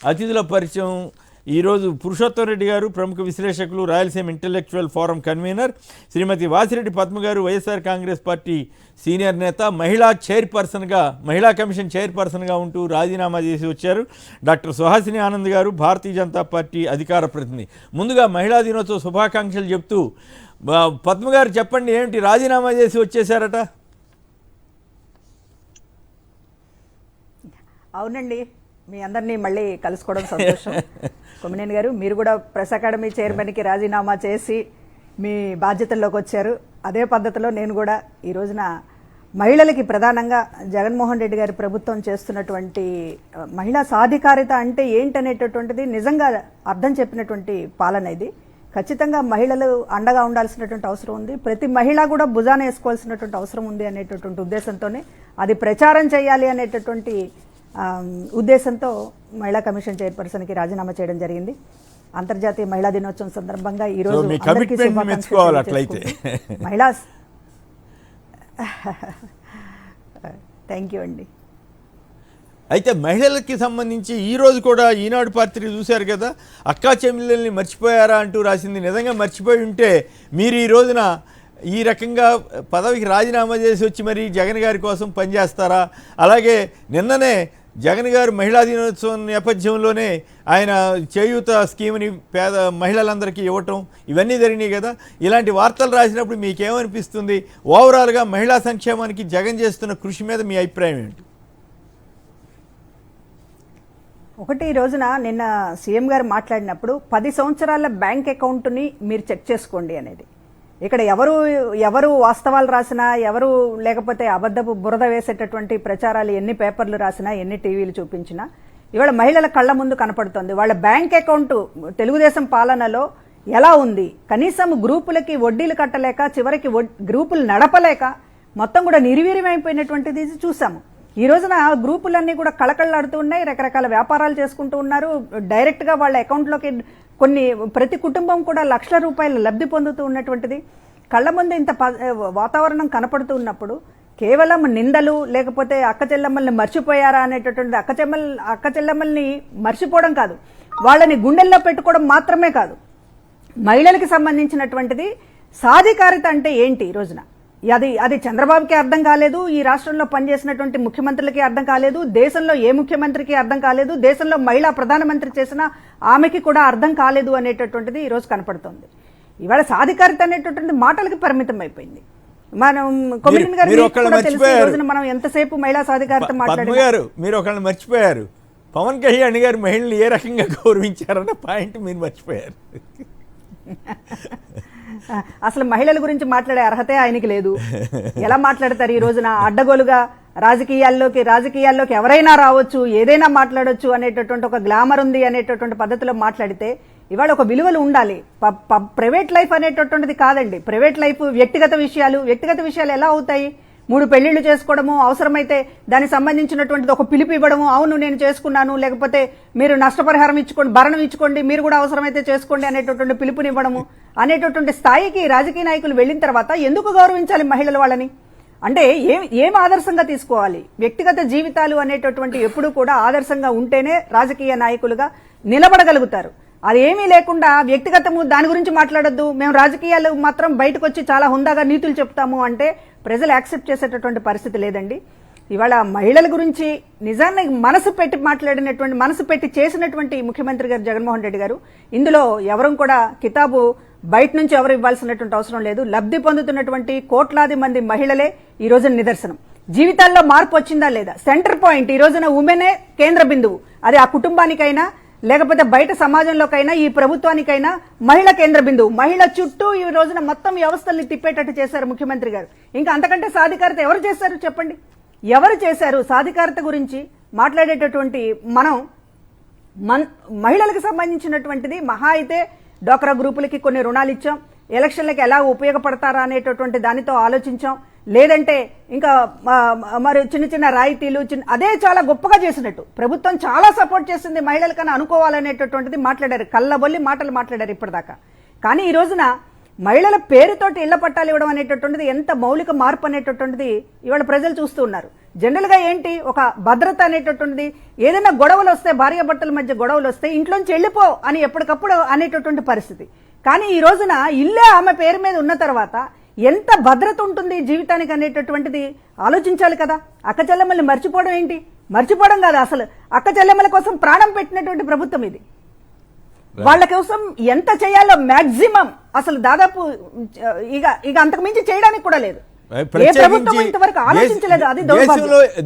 అతిథుల పరిచయం. ఈరోజు పురుషోత్తం రెడ్డి గారు, ప్రముఖ విశ్లేషకులు, రాయలసీమ ఇంటెలెక్చువల్ ఫోరం కన్వీనర్, శ్రీమతి వాసిరెడ్డి పద్మ గారు, వైఎస్ఆర్ కాంగ్రెస్ పార్టీ సీనియర్ నేత, మహిళా కమిషన్ చైర్పర్సన్గా ఉంటూ రాజీనామా చేసి వచ్చారు. డాక్టర్ సుహాసిని ఆనంద్ గారు, భారతీయ జనతా పార్టీ అధికార ప్రతినిధి. ముందుగా మహిళా దినోత్సవ శుభాకాంక్షలు చెప్తూ పద్మ గారు చెప్పండి, ఏమిటి రాజీనామా చేసి వచ్చేసారట? అవునండి, మీ అందరినీ మళ్ళీ కలుసుకోవడం సంతోషం. కొమ్మినేని గారు, మీరు కూడా ప్రెస్ అకాడమీ చైర్మన్కి రాజీనామా చేసి మీ బాధ్యతల్లోకి వచ్చారు. అదే పద్ధతిలో నేను కూడా ఈ రోజున మహిళలకి ప్రధానంగా జగన్మోహన్ రెడ్డి గారి ప్రభుత్వం చేస్తున్నటువంటి మహిళా సాధికారిత అంటే ఏంటనేటటువంటిది నిజంగా అర్థం చెప్పినటువంటి పాలన ఇది. ఖచ్చితంగా మహిళలు అండగా ఉండాల్సినటువంటి అవసరం ఉంది. ప్రతి మహిళ కూడా భుజాన వేసుకోవాల్సినటువంటి అవసరం ఉంది అనేటటువంటి ఉద్దేశంతోనే అది ప్రచారం చేయాలి అనేటటువంటి ఉద్దేశంతో మహిళా కమిషన్ చైర్పర్సన్కి రాజీనామా చేయడం జరిగింది. అంతర్జాతీయ మహిళా దినోత్సవం సందర్భంగా ఈ రోజు మహిళా థ్యాంక్ యూ అండి. అయితే మహిళలకి సంబంధించి ఈరోజు కూడా ఈనాడు పత్రిక చూశారు కదా, అక్కా చెల్లెల్ని మర్చిపోయారా అంటూ రాసింది. నిజంగా మర్చిపోయి ఉంటే మీరు ఈ రోజున ఈ రకంగా పదవికి రాజీనామా చేసి వచ్చి మరి జగన్ గారి కోసం పనిచేస్తారా? అలాగే నిన్ననే జగన్ గారు మహిళా దినోత్సవం నేపథ్యంలోనే ఆయన చేయూత స్కీమ్ని పేద మహిళలందరికీ ఇవ్వటం ఇవన్నీ జరిగినాయి కదా. ఇలాంటి వార్తలు రాసినప్పుడు మీకేమనిపిస్తుంది? ఓవరాల్గా మహిళా సంక్షేమానికి జగన్ చేస్తున్న కృషి మీద మీ అభిప్రాయం ఏంటి? ఒకటి, ఈ రోజున నిన్న సీఎం గారు మాట్లాడినప్పుడు 10 సంవత్సరాల బ్యాంక్ అకౌంట్ని మీరు చెక్ చేసుకోండి అనేది. ఇక్కడ ఎవరు వాస్తవాలు రాసినా, ఎవరు లేకపోతే అబద్ధపు బురద వేసేటటువంటి ప్రచారాలు ఎన్ని పేపర్లు రాసినా, ఎన్ని టీవీలు చూపించినా ఇవాళ మహిళల కళ్ళ ముందు కనపడుతోంది. వాళ్ళ బ్యాంక్ అకౌంట్ తెలుగుదేశం పాలనలో ఎలా ఉంది, కనీసం గ్రూపులకి వడ్డీలు కట్టలేక, చివరికి గ్రూపులు నడపలేక మొత్తం కూడా నిర్వీర్యమైపోయినటువంటిది చూసాము. ఈ రోజున గ్రూపులన్నీ కూడా కళకళలాడుతూ ఉన్నాయి, రకరకాల వ్యాపారాలు చేసుకుంటూ ఉన్నారు. డైరెక్ట్గా వాళ్ళ అకౌంట్లోకి ప్రతి కుటుంబం కూడా లక్షల రూపాయల లబ్ధి పొందుతూ ఉన్నటువంటిది కళ్ళ ముందు ఇంత వాతావరణం కనపడుతూ ఉన్నప్పుడు కేవలం నిందలు, లేకపోతే అక్క చెల్లెమ్మల్ని మర్చిపోయారా అనేటటువంటి అక్క చెల్లెమ్మల్ని మర్చిపోవడం కాదు, వాళ్ళని గుండెల్లో పెట్టుకోవడం మాత్రమే కాదు, మహిళలకి సంబంధించినటువంటిది సాధికారిత అంటే ఏంటి ఈ రోజున అది చంద్రబాబుకి అర్థం కాలేదు, ఈ రాష్ట్రంలో పనిచేసినటువంటి ముఖ్యమంత్రులకి అర్థం కాలేదు, దేశంలో ఏ ముఖ్యమంత్రికి అర్థం కాలేదు, దేశంలో మహిళా ప్రధానమంత్రి చేసిన ఆమెకి కూడా అర్థం కాలేదు అనేటటువంటిది ఈ రోజు కనపడుతోంది. ఇవాళ సాధికారిత అనేటటువంటి మాటలకి పరిమితం అయిపోయింది. మనం కొమ్మినేని గారు మనం ఎంతసేపు మహిళా సాధికారిత మాట్లాడారు. మీరు ఒకళ్ళని మర్చిపోయారు, పవన్ కళ్యాణ్ గారు మహిళలు ఏ రకంగా గౌరవించారన్న పాయింట్ మీరు మర్చిపోయారు. అసలు మహిళల గురించి మాట్లాడే అర్హతే ఆయనకి లేదు. ఎలా మాట్లాడతారు ఈ రోజున? అడ్డగోలుగా రాజకీయాల్లోకి ఎవరైనా రావచ్చు, ఏదైనా మాట్లాడొచ్చు అనేటటువంటి ఒక గ్లామర్ ఉంది అనేటటువంటి పద్ధతిలో మాట్లాడితే ఇవాళ ఒక విలువలు ఉండాలి. ప్రైవేట్ లైఫ్ అనేటటువంటిది కాదండి. ప్రైవేట్ లైఫ్ వ్యక్తిగత విషయాలు ఎలా అవుతాయి? 3 పెళ్లిళ్లు చేసుకోవడము, అవసరమైతే దానికి సంబంధించినటువంటిది ఒక పిలుపు ఇవ్వడము, అవును నేను చేసుకున్నాను, లేకపోతే మీరు నష్టపరిహారం ఇచ్చుకోండి, భరణం ఇచ్చుకోండి, మీరు కూడా అవసరమైతే చేసుకోండి అనేటటువంటి పిలుపునివ్వడము అనేటటువంటి స్థాయికి రాజకీయ నాయకులు వెళ్లిన తర్వాత ఎందుకు గౌరవించాలి మహిళలు వాళ్ళని? అంటే ఏం ఆదర్శంగా తీసుకోవాలి? వ్యక్తిగత జీవితాలు అనేటటువంటి ఎప్పుడూ కూడా ఆదర్శంగా ఉంటేనే రాజకీయ నాయకులుగా నిలబడగలుగుతారు. అది ఏమీ లేకుండా వ్యక్తిగతము దాని గురించి మాట్లాడొద్దు, మేము రాజకీయాలు మాత్రం బయటకు వచ్చి చాలా హుందాగా నీతులు చెప్తాము అంటే ప్రజలు యాక్సెప్ట్ చేసేటటువంటి పరిస్థితి లేదండి. ఇవాళ మహిళల గురించి నిజాన్ని మనసు పెట్టి చేసినటువంటి ముఖ్యమంత్రి గారు జగన్మోహన్ రెడ్డి గారు. ఇందులో ఎవరూ కూడా కితాబు బయట నుంచి ఎవరు ఇవ్వాల్సినటువంటి అవసరం లేదు. లబ్ధి పొందుతున్నటువంటి కోట్లాది మంది మహిళలే ఈ రోజున నిదర్శనం. జీవితాల్లో మార్పు వచ్చిందా లేదా? సెంటర్ పాయింట్ ఈ రోజున ఉమెనే కేంద్ర బిందువు. అది ఆ కుటుంబానికైనా, లేకపోతే బయట సమాజంలోకైనా, ఈ ప్రభుత్వానికైనా మహిళ కేంద్ర బిందువు. మహిళ చుట్టూ ఈ రోజున మొత్తం వ్యవస్థల్ని తిప్పేటట్టు చేశారు ముఖ్యమంత్రి గారు. ఇంకా అంతకంటే సాధికారత ఎవరు చేశారు చెప్పండి? ఎవరు చేశారు? సాధికారత గురించి మాట్లాడేటటువంటి మనం మహిళలకు సంబంధించినటువంటిది మహా అయితే డ్వాక్రా గ్రూపులకి కొన్ని రుణాలు ఇచ్చాం, ఎలక్షన్లకి ఎలా ఉపయోగపడతారా అనేటటువంటి దానితో ఆలోచించాం. లేదంటే ఇంకా మరి చిన్న రాయితీలు అదే చాలా గొప్పగా చేసినట్టు ప్రభుత్వం చాలా సపోర్ట్ చేసింది మహిళలకన్నా అనుకోవాలనేటటువంటిది మాట్లాడారు. కళ్ళబొల్లి మాటలు మాట్లాడారు ఇప్పటిదాకా. కానీ ఈ రోజున మహిళల పేరుతోటి ఇళ్ల పట్టాలు ఇవ్వడం అనేటటువంటిది ఎంత మౌలిక మార్పు అనేటటువంటిది ఇవాళ ప్రజలు చూస్తూ ఉన్నారు. జనరల్గా ఏంటి ఒక భద్రత అనేటటువంటిది, ఏదైనా గొడవలు వస్తే భార్యాభర్తల మధ్య గొడవలు వస్తే ఇంట్లోంచి వెళ్ళిపో అని ఎప్పటికప్పుడు అనేటటువంటి పరిస్థితి. కానీ ఈ రోజున ఇల్లే ఆమె పేరు మీద ఉన్న తర్వాత ఎంత భద్రత ఉంటుంది జీవితానికి అనేటటువంటిది ఆలోచించాలి కదా. అక్క చెల్లెమ్మల్ని మర్చిపోవడం ఏంటి? మర్చిపోవడం కాదు, అసలు అక్క చెల్లెమ్మల కోసం ప్రాణం పెట్టినటువంటి ప్రభుత్వం ఇది. వాళ్ళ కోసం ఎంత చేయాలో మాక్సిమం అసలు దాదాపు ఇక అంతకు మించి చేయడానికి కూడా లేదు. ఏ ప్రభుత్వం ఇంతవరకు ఆలోచించలేదు. అది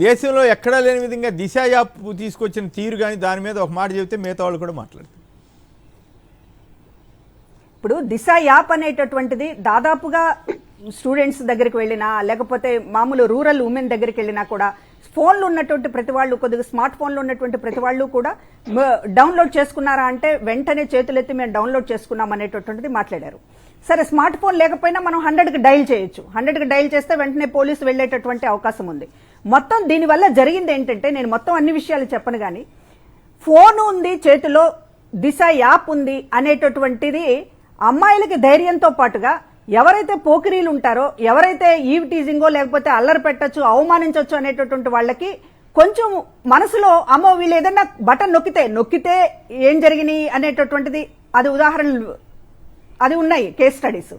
దేశంలో ఎక్కడా లేని విధంగా దిశ యాప్ తీసుకొచ్చిన తీరు కానీ దాని మీద ఒక మాట చెబితే మిగతా వాళ్ళు కూడా మాట్లాడతారు. ఇప్పుడు దిశ యాప్ అనేటటువంటిది దాదాపుగా స్టూడెంట్స్ దగ్గరికి వెళ్ళినా లేకపోతే మామూలు రూరల్ ఉమెన్ దగ్గరికి వెళ్ళినా కూడా ఫోన్లు ఉన్నటువంటి ప్రతి వాళ్ళు, కొద్దిగా స్మార్ట్ ఫోన్లు ఉన్నటువంటి ప్రతి వాళ్ళు కూడా డౌన్లోడ్ చేసుకున్నారా అంటే వెంటనే చేతులెత్తి మేము డౌన్లోడ్ చేసుకున్నాం అనేటటువంటిది మాట్లాడారు. సరే, స్మార్ట్ ఫోన్ లేకపోయినా మనం 100కి డైల్ చేయొచ్చు. 100కి డైల్ చేస్తే వెంటనే పోలీసు వెళ్లేటటువంటి అవకాశం ఉంది. మొత్తం దీనివల్ల జరిగింది ఏంటంటే, నేను మొత్తం అన్ని విషయాలు చెప్పను కానీ, ఫోన్ ఉంది చేతిలో, దిశ యాప్ ఉంది అనేటటువంటిది అమ్మాయిలకి ధైర్యంతో పాటుగా ఎవరైతే పోకిరీలు ఉంటారో, ఎవరైతే ఈవ్ టీజింగో లేకపోతే అల్లరి పెట్టచ్చు, అవమానించవచ్చు అనేటటువంటి వాళ్ళకి కొంచెం మనసులో అమ్మో వీళ్ళు ఏదన్నా బటన్ నొక్కితే ఏం జరిగినాయి అనేటటువంటిది అది ఉదాహరణలు అది ఉన్నాయి, కేస్ స్టడీస్.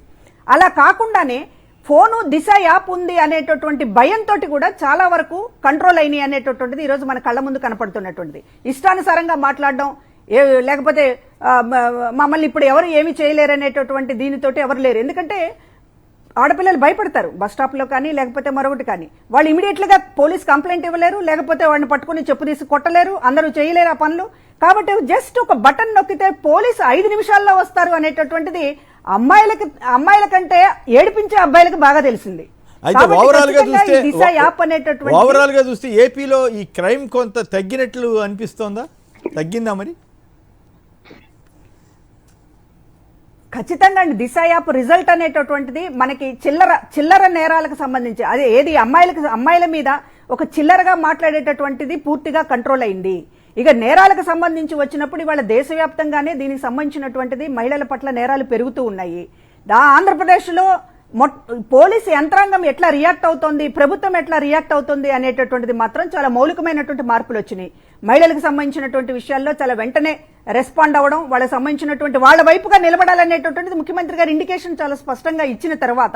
అలా కాకుండానే ఫోను దిశ యాప్ ఉంది అనేటటువంటి భయంతో కూడా చాలా వరకు కంట్రోల్ అయినాయి అనేటటువంటిది ఈరోజు మన కళ్ళ ముందు కనపడుతున్నటువంటిది. ఇష్టానుసారంగా మాట్లాడడం, లేకపోతే మమ్మల్ని ఇప్పుడు ఎవరు ఏమి చేయలేరు అనేటటువంటి దీనితోటి ఎవరు లేరు. ఎందుకంటే ఆడపిల్లలు భయపడతారు బస్ స్టాప్ లో కానీ లేకపోతే మరొకటి కానీ. వాళ్ళు ఇమీడియట్ గా పోలీస్ కంప్లైంట్ ఇవ్వలేరు, లేకపోతే వాడిని పట్టుకుని చెప్పు తీసి కొట్టలేరు, అందరూ చేయలేరు ఆ పనులు. కాబట్టి జస్ట్ ఒక బటన్ నొక్కితే పోలీసు 5 నిమిషాల్లో వస్తారు అనేటటువంటిది అమ్మాయిల కంటే ఏడిపించే అబ్బాయిలకు బాగా తెలిసింది. అయితే ఓవరాల్ గా చూస్తే ఏపీలో ఈ క్రైమ్ కొంత తగ్గినట్లు అనిపిస్తోందా? తగ్గిందా మరి? ఖచ్చితంగా అండి. దిశ యాప్ రిజల్ట్ అనేటటువంటిది మనకి చిల్లర నేరాలకు సంబంధించి, అదే ఏది అమ్మాయిల మీద ఒక చిల్లరగా మాట్లాడేటటువంటిది పూర్తిగా కంట్రోల్ అయింది. ఇక నేరాలకు సంబంధించి వచ్చినప్పుడు ఇవాళ దేశవ్యాప్తంగానే దీనికి సంబంధించినటువంటిది మహిళల పట్ల నేరాలు పెరుగుతూ ఉన్నాయి. ఆంధ్రప్రదేశ్లో పోలీసు యంత్రాంగం ఎట్లా రియాక్ట్ అవుతోంది, ప్రభుత్వం ఎట్లా రియాక్ట్ అవుతుంది అనేటటువంటిది మాత్రం చాలా మౌలికమైనటువంటి మార్పులు వచ్చినాయి. మహిళలకు సంబంధించినటువంటి విషయాల్లో చాలా వెంటనే రెస్పాండ్ అవ్వడం, వాళ్ళకి సంబంధించినటువంటి వాళ్ళ వైపుగా నిలబడాలనేటటువంటిది ముఖ్యమంత్రి గారు ఇండికేషన్ చాలా స్పష్టంగా ఇచ్చిన తర్వాత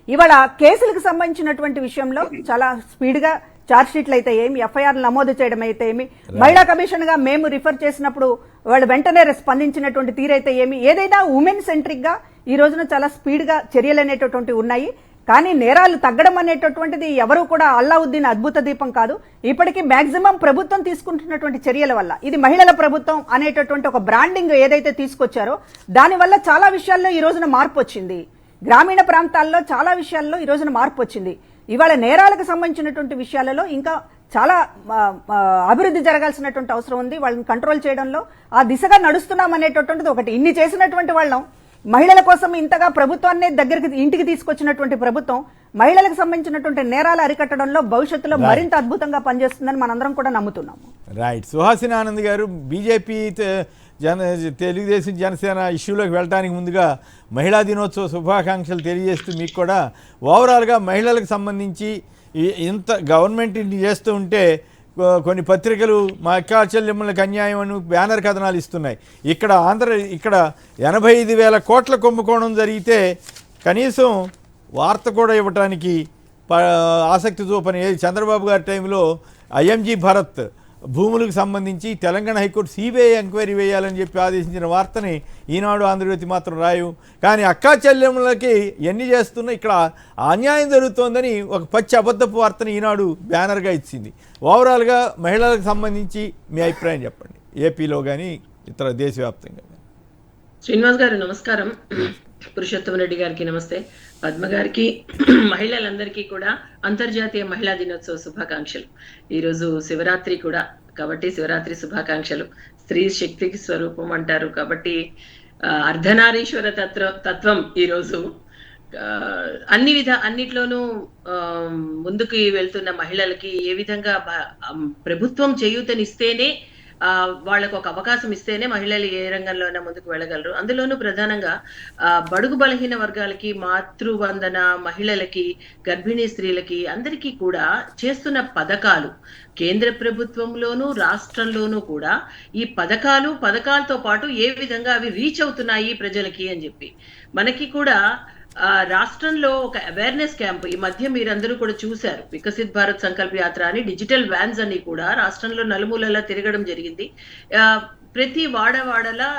ఇవాళ కేసులకు సంబంధించినటువంటి విషయంలో చాలా స్పీడ్గా ఛార్జ్ షీట్లు అయితే ఏమి, ఎఫ్ఐఆర్లు నమోదు చేయడం అయితే ఏమి, మహిళా కమిషన్ గా మేము రిఫర్ చేసినప్పుడు వాళ్ళు వెంటనే స్పందించినటువంటి తీరైతే ఏమి, ఏదైనా ఉమెన్ సెంట్రిక్ గా ఈ రోజున చాలా స్పీడ్ గా చర్యలు అనేటటువంటి ఉన్నాయి. కానీ నేరాలు తగ్గడం అనేటటువంటిది ఎవరు కూడా అల్లావుద్దీన్ అద్భుత దీపం కాదు. ఇప్పటికీ మాక్సిమం ప్రభుత్వం తీసుకుంటున్నటువంటి చర్యల వల్ల, ఇది మహిళల ప్రభుత్వం అనేటటువంటి ఒక బ్రాండింగ్ ఏదైతే తీసుకొచ్చారో దానివల్ల చాలా విషయాల్లో ఈ రోజున మార్పు వచ్చింది. గ్రామీణ ప్రాంతాల్లో చాలా విషయాల్లో ఈ రోజున మార్పు వచ్చింది. ఇవాళ నేరాలకు సంబంధించినటువంటి విషయాలలో ఇంకా చాలా అభివృద్ధి జరగాల్సినటువంటి అవసరం ఉంది. వాళ్ళని కంట్రోల్ చేయడంలో ఆ దిశగా నడుస్తున్నాం అనేటటువంటిది ఒకటి. ఇన్ని చేసినటువంటి వాళ్ళం, మహిళల కోసం ఇంతగా ప్రభుత్వాన్ని ఇంటికి తీసుకొచ్చినటువంటి ప్రభుత్వం మహిళలకు సంబంధించినటువంటి నేరాలు అరికట్టడంలో భవిష్యత్తులో మరింత అద్భుతంగా పనిచేస్తుందని మనందరం కూడా నమ్ముతున్నాము. రైట్. సుహాసిని ఆనంద్ గారు, బీజేపీ తెలుగుదేశం జనసేన ఇష్యూలోకి వెళ్ళడానికి ముందుగా మహిళా దినోత్సవ శుభాకాంక్షలు తెలియజేస్తూ మీకు కూడా ఓవరాల్గా మహిళలకు సంబంధించి ఇంత గవర్నమెంట్ ఇన్ని చేస్తూ ఉంటే కొన్ని పత్రికలు మా అక్కా చెల్లెమ్మలకు అన్యాయం అని బ్యానర్ కథనాలు ఇస్తున్నాయి. ఇక్కడ 85,000 కోట్ల కుంభకోణం జరిగితే కనీసం వార్త కూడా ఇవ్వటానికి ఆసక్తి చూపని చంద్రబాబు గారి టైంలో ఐఎంజీ భరత్ భూములకు సంబంధించి తెలంగాణ హైకోర్టు సిబిఐ ఎంక్వైరీ వేయాలని చెప్పి ఆదేశించిన వార్తని ఈనాడు ఆంధ్రజ్యోతి మాత్రం రాయు. కానీ అక్కా చెల్లెమ్మలకి ఎన్ని చేస్తున్నా ఇక్కడ అన్యాయం జరుగుతోందని ఒక పచ్చి అబద్ధపు వార్తని ఈనాడు బ్యానర్గా ఇచ్చింది. ఓవరాల్గా మహిళలకు సంబంధించి మీ అభిప్రాయం చెప్పండి, ఏపీలో కానీ ఇతర దేశవ్యాప్తంగా. శ్రీనివాస్ గారు నమస్కారం. పురుషోత్తమ రెడ్డి గారికి నమస్తే. పద్మ గారికి, మహిళలందరికీ కూడా అంతర్జాతీయ మహిళా దినోత్సవ శుభాకాంక్షలు. ఈరోజు శివరాత్రి కూడా కాబట్టి శివరాత్రి శుభాకాంక్షలు. స్త్రీ శక్తికి స్వరూపం అంటారు కాబట్టి అర్ధనారీశ్వర తత్వం ఈరోజు అన్నిట్లోనూ ముందుకు వెళ్తున్న మహిళలకి ఏ విధంగా ప్రభుత్వం చేయూతనిస్తేనే వాళ్ళకు ఒక అవకాశం ఇస్తేనే మహిళలు ఏ రంగంలోనే ముందుకు వెళ్ళగలరు. అందులోనూ ప్రధానంగా బడుగు బలహీన వర్గాలకి, మాతృవందన మహిళలకి, గర్భిణీ స్త్రీలకి అందరికీ కూడా చేస్తున్న పథకాలు కేంద్ర ప్రభుత్వంలోనూ రాష్ట్రంలోనూ కూడా ఈ పథకాలతో పాటు ఏ విధంగా అవి రీచ్ అవుతున్నాయి ప్రజలకి అని చెప్పి మనకి కూడా రాష్ట్రంలో ఒక అవేర్నెస్ క్యాంప్ ఈ మధ్య మీరందరూ కూడా చూశారు. వికసిత్ భారత్ సంకల్ప యాత్ర అని డిజిటల్ వ్యాన్స్ అన్ని కూడా రాష్ట్రంలో నలుమూలలా తిరగడం జరిగింది. ప్రతి వాడవాడలా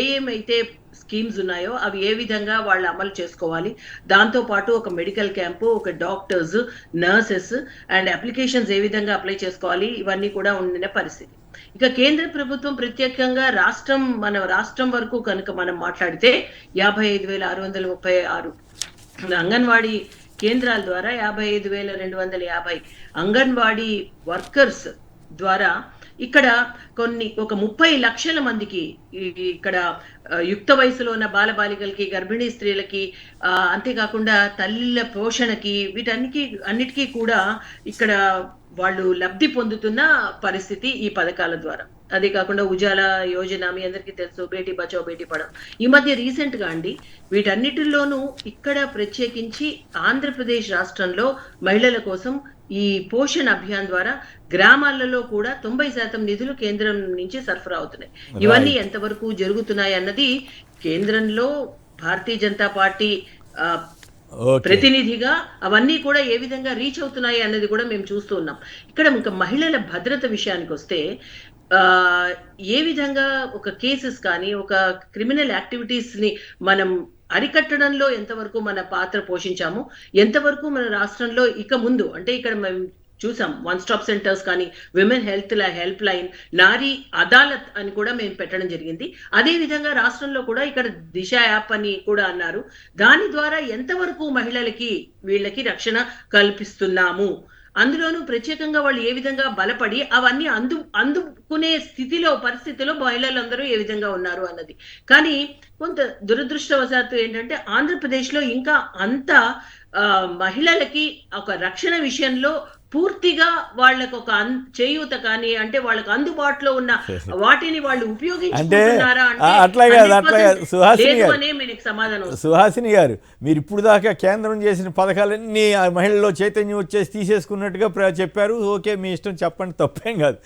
ఏమైతే స్కీమ్స్ ఉన్నాయో అవి ఏ విధంగా వాళ్ళు అమలు చేసుకోవాలి, దాంతో పాటు ఒక మెడికల్ క్యాంపు, ఒక డాక్టర్స్, నర్సెస్ అండ్ అప్లికేషన్స్ ఏ విధంగా అప్లై చేసుకోవాలి, ఇవన్నీ కూడా ఉండిన పరిస్థితి. ఇక కేంద్ర ప్రభుత్వం ప్రత్యేకంగా మన రాష్ట్రం వరకు కనుక మనం మాట్లాడితే 55,636 అంగన్వాడీ కేంద్రాల ద్వారా 55,250 అంగన్వాడీ వర్కర్స్ ద్వారా ఇక్కడ ఒక 30 లక్షల మందికి ఇక్కడ యుక్త వయసులో ఉన్న బాలబాలికలకి, గర్భిణీ స్త్రీలకి, అంతేకాకుండా తల్లిల పోషణకి, అన్నిటికీ కూడా ఇక్కడ వాళ్ళు లబ్ధి పొందుతున్న పరిస్థితి ఈ పథకాల ద్వారా. అదే కాకుండా ఉజాలా యోజన మీ అందరికీ తెలుసు, బేటీ బచావ్ బేటీ పడావ్. ఈ మధ్య రీసెంట్ గా అండి వీటన్నిటిలోనూ ఇక్కడ ప్రత్యేకించి ఆంధ్రప్రదేశ్ రాష్ట్రంలో మహిళల కోసం ఈ పోషణ్ అభియాన్ ద్వారా గ్రామాలలో కూడా 90% నిధులు కేంద్రం నుంచి సరఫరా అవుతున్నాయి. ఇవన్నీ ఎంతవరకు జరుగుతున్నాయి అన్నది కేంద్రంలో భారతీయ జనతా పార్టీ ప్రతినిధిగా అవన్నీ కూడా ఏ విధంగా రీచ్ అవుతున్నాయి అన్నది కూడా మేము చూస్తూ ఉన్నాం. ఇక్కడ ఇంకా మహిళల భద్రత విషయానికి వస్తే ఏ విధంగా ఒక కేసెస్ కానీ ఒక క్రిమినల్ యాక్టివిటీస్ ని మనం అరికట్టడంలో ఎంతవరకు మన పాత్ర పోషించాము, ఎంతవరకు మన రాష్ట్రంలో ఇక ముందు అంటే ఇక్కడ మేము చూసాం 1 స్టాప్ సెంటర్స్ కానీ, విమెన్ హెల్ప్ లైన్, నారీ అదాలత్ అని కూడా మేము పెట్టడం జరిగింది. అదే విధంగా రాష్ట్రంలో కూడా ఇక్కడ దిశ యాప్ అని కూడా అన్నారు. దాని ద్వారా ఎంతవరకు మహిళలకి వీళ్ళకి రక్షణ కల్పిస్తున్నాము, అందులోనూ ప్రత్యేకంగా వాళ్ళు ఏ విధంగా బలపడి అవన్నీ అందుకునే పరిస్థితిలో మహిళలందరూ ఏ విధంగా ఉన్నారు అన్నది. కానీ కొంత దురదృష్టవశాత్తు ఏంటంటే ఆంధ్రప్రదేశ్ లో ఇంకా అంత మహిళలకి ఒక రక్షణ విషయంలో పూర్తిగా వాళ్ళకు ఒక చేయూత కానీ అంటే వాళ్ళకు అందుబాటులో ఉన్న వాటిని వాళ్ళు ఉపయోగించుకుంటున్నారా అంటే సమాధానం. సుహాసిని గారు, మీరు ఇప్పుడు దాకా కేంద్రం చేసిన పథకాలన్నీ మహిళల్లో చైతన్యం వచ్చేసి తీసేసుకున్నట్టుగా చెప్పారు. ఓకే, మీ ఇష్టం, చెప్పండి, తప్పేం కాదు.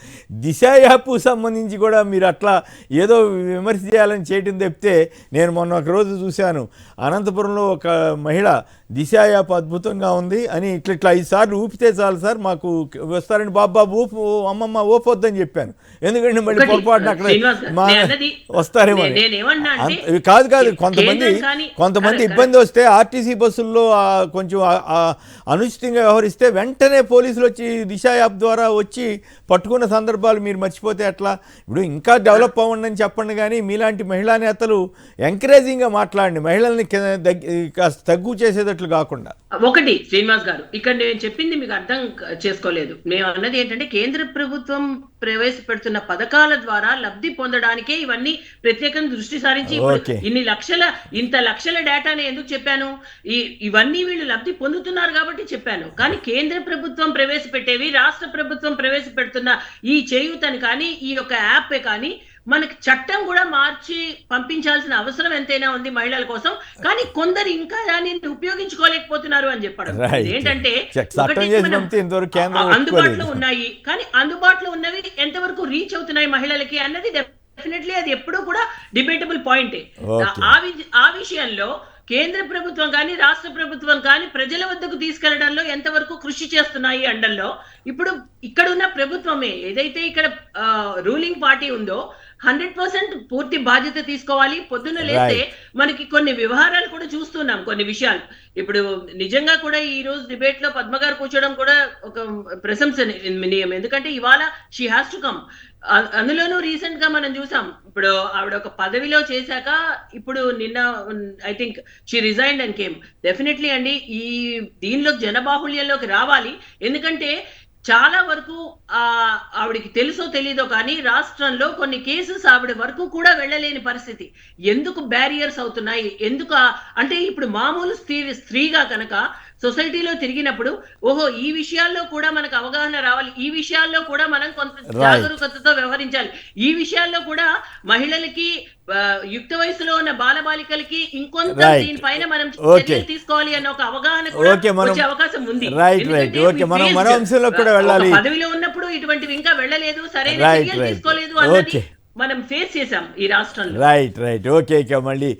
దిశ యాప్ సంబంధించి కూడా మీరు అట్లా ఏదో విమర్శ చేయాలని చేయటం తప్పితే, నేను మొన్న ఒక రోజు చూశాను అనంతపురంలో ఒక మహిళ దిశ యాప్ అద్భుతంగా ఉంది అని ఇట్లా 5 సార్లు ఊపితే చాలు సార్ మాకు వస్తారని, బాబు ఊపు, అమ్మమ్మ ఊపొద్దని చెప్పాను. ఎందుకంటే మళ్ళీ పొరపాటున అక్కడ వస్తారేమో. కాదు, కొంతమంది ఇబ్బంది వస్తే ఆర్టీసీ బస్సుల్లో కొంచెం అనుచితంగా వ్యవహరిస్తే వెంటనే పోలీసులు వచ్చి దిశ యాప్ ద్వారా వచ్చి పట్టుకున్న సందర్భాలు మీరు మర్చిపోతే ఎట్లా? ఇప్పుడు ఇంకా డెవలప్ అవ్వండి అని చెప్పండి, కానీ మీలాంటి మహిళా నేతలు ఎంకరేజింగ్గా మాట్లాడండి, మహిళల్ని తగ్గు చేసేటట్లు కాకుండా. ఒకటి శ్రీనివాస్ గారు, ఇక్కడ నేను చెప్పింది మీకు అర్థం చేసుకోలేదు. మేము అన్నది ఏంటంటే కేంద్ర ప్రభుత్వం ప్రవేశపెడుతున్న పథకాల ద్వారా లబ్ధి పొందడానికే ఇవన్నీ ప్రత్యేకంగా దృష్టి సారించి ఇంత లక్షల డేటాని ఎందుకు చెప్పాను, ఇవన్నీ వీళ్ళు లబ్ధి పొందుతున్నారు కాబట్టి చెప్పాను. కానీ కేంద్ర ప్రభుత్వం ప్రవేశపెట్టేవి, రాష్ట్ర ప్రభుత్వం ప్రవేశపెడుతున్న ఈ చేయూతని కానీ, ఈ యొక్క యాప్ కానీ మనకి చట్టం కూడా మార్చి పంపించాల్సిన అవసరం ఎంతైనా ఉంది మహిళల కోసం. కానీ కొందరు ఇంకా దాన్ని ఉపయోగించుకోలేకపోతున్నారు అని చెప్పడం ఏంటంటే, అందుబాటులో ఉన్నాయి కానీ అందుబాటులో ఉన్నవి ఎంతవరకు రీచ్ అవుతున్నాయి మహిళలకి అన్నది డెఫినెట్లీ అది ఎప్పుడూ కూడా డిబేటబుల్ పాయింటే. ఆ విషయంలో కేంద్ర ప్రభుత్వం కానీ రాష్ట్ర ప్రభుత్వం కానీ ప్రజల వద్దకు తీసుకెళ్లడంలో ఎంతవరకు కృషి చేస్తున్నాయి అండంలో ఇప్పుడు ఇక్కడున్న ప్రభుత్వమే ఏదైతే ఇక్కడ రూలింగ్ పార్టీ ఉందో 100% పూర్తి బాధ్యత తీసుకోవాలి. పొద్దున్న లేస్తే మనకి కొన్ని వ్యవహారాలు కూడా చూస్తున్నాం, కొన్ని విషయాలు. ఇప్పుడు నిజంగా కూడా ఈ రోజు డిబేట్ లో పద్మ గారు కూర్చోవడం కూడా ఒక ప్రశంసనీయం. ఎందుకంటే ఇవాళ షీ హ్యాస్ టు కమ్. అందులోనూ రీసెంట్ గా మనం చూసాం, ఇప్పుడు ఆవిడ ఒక పదవిలో చేశాక ఇప్పుడు నిన్న I think she resigned and came. Definitely అండి ఈ దీనిలో జనబాహుళ్యంలోకి రావాలి. ఎందుకంటే చాలా వరకు ఆవిడకి తెలుసో తెలీదో కానీ రాష్ట్రంలో కొన్ని కేసెస్ ఆవిడ వరకు కూడా వెళ్ళలేని పరిస్థితి. ఎందుకు బ్యారియర్స్ అవుతున్నాయి, ఎందుకు అంటే ఇప్పుడు మామూలు స్త్రీగా కనుక సొసైటీలో తిరిగినప్పుడు ఓహో ఈ విషయాల్లో కూడా మనకు అవగాహన రావాలి, ఈ విషయాల్లో కూడా మనం కొంత జాగరూకతతో వ్యవహరించాలి, ఈ విషయాల్లో కూడా మహిళలకి యుక్త వయసులో ఉన్న బాలబాలికలకి ఇంకొంత దీనిపైన మనం చర్యలు తీసుకోవాలి అన్న ఒక అవగాహన కూడా వచ్చే అవకాశం ఉంది. పదవిలో ఉన్నప్పుడు ఇటువంటివి ఇంకా వెళ్ళలేదు, సరైన చర్యలు తీసుకోలేదు అన్నది మనం ఫేస్ చేసాం ఈ రాష్ట్రంలో. Right okay. ఇక మళ్ళీ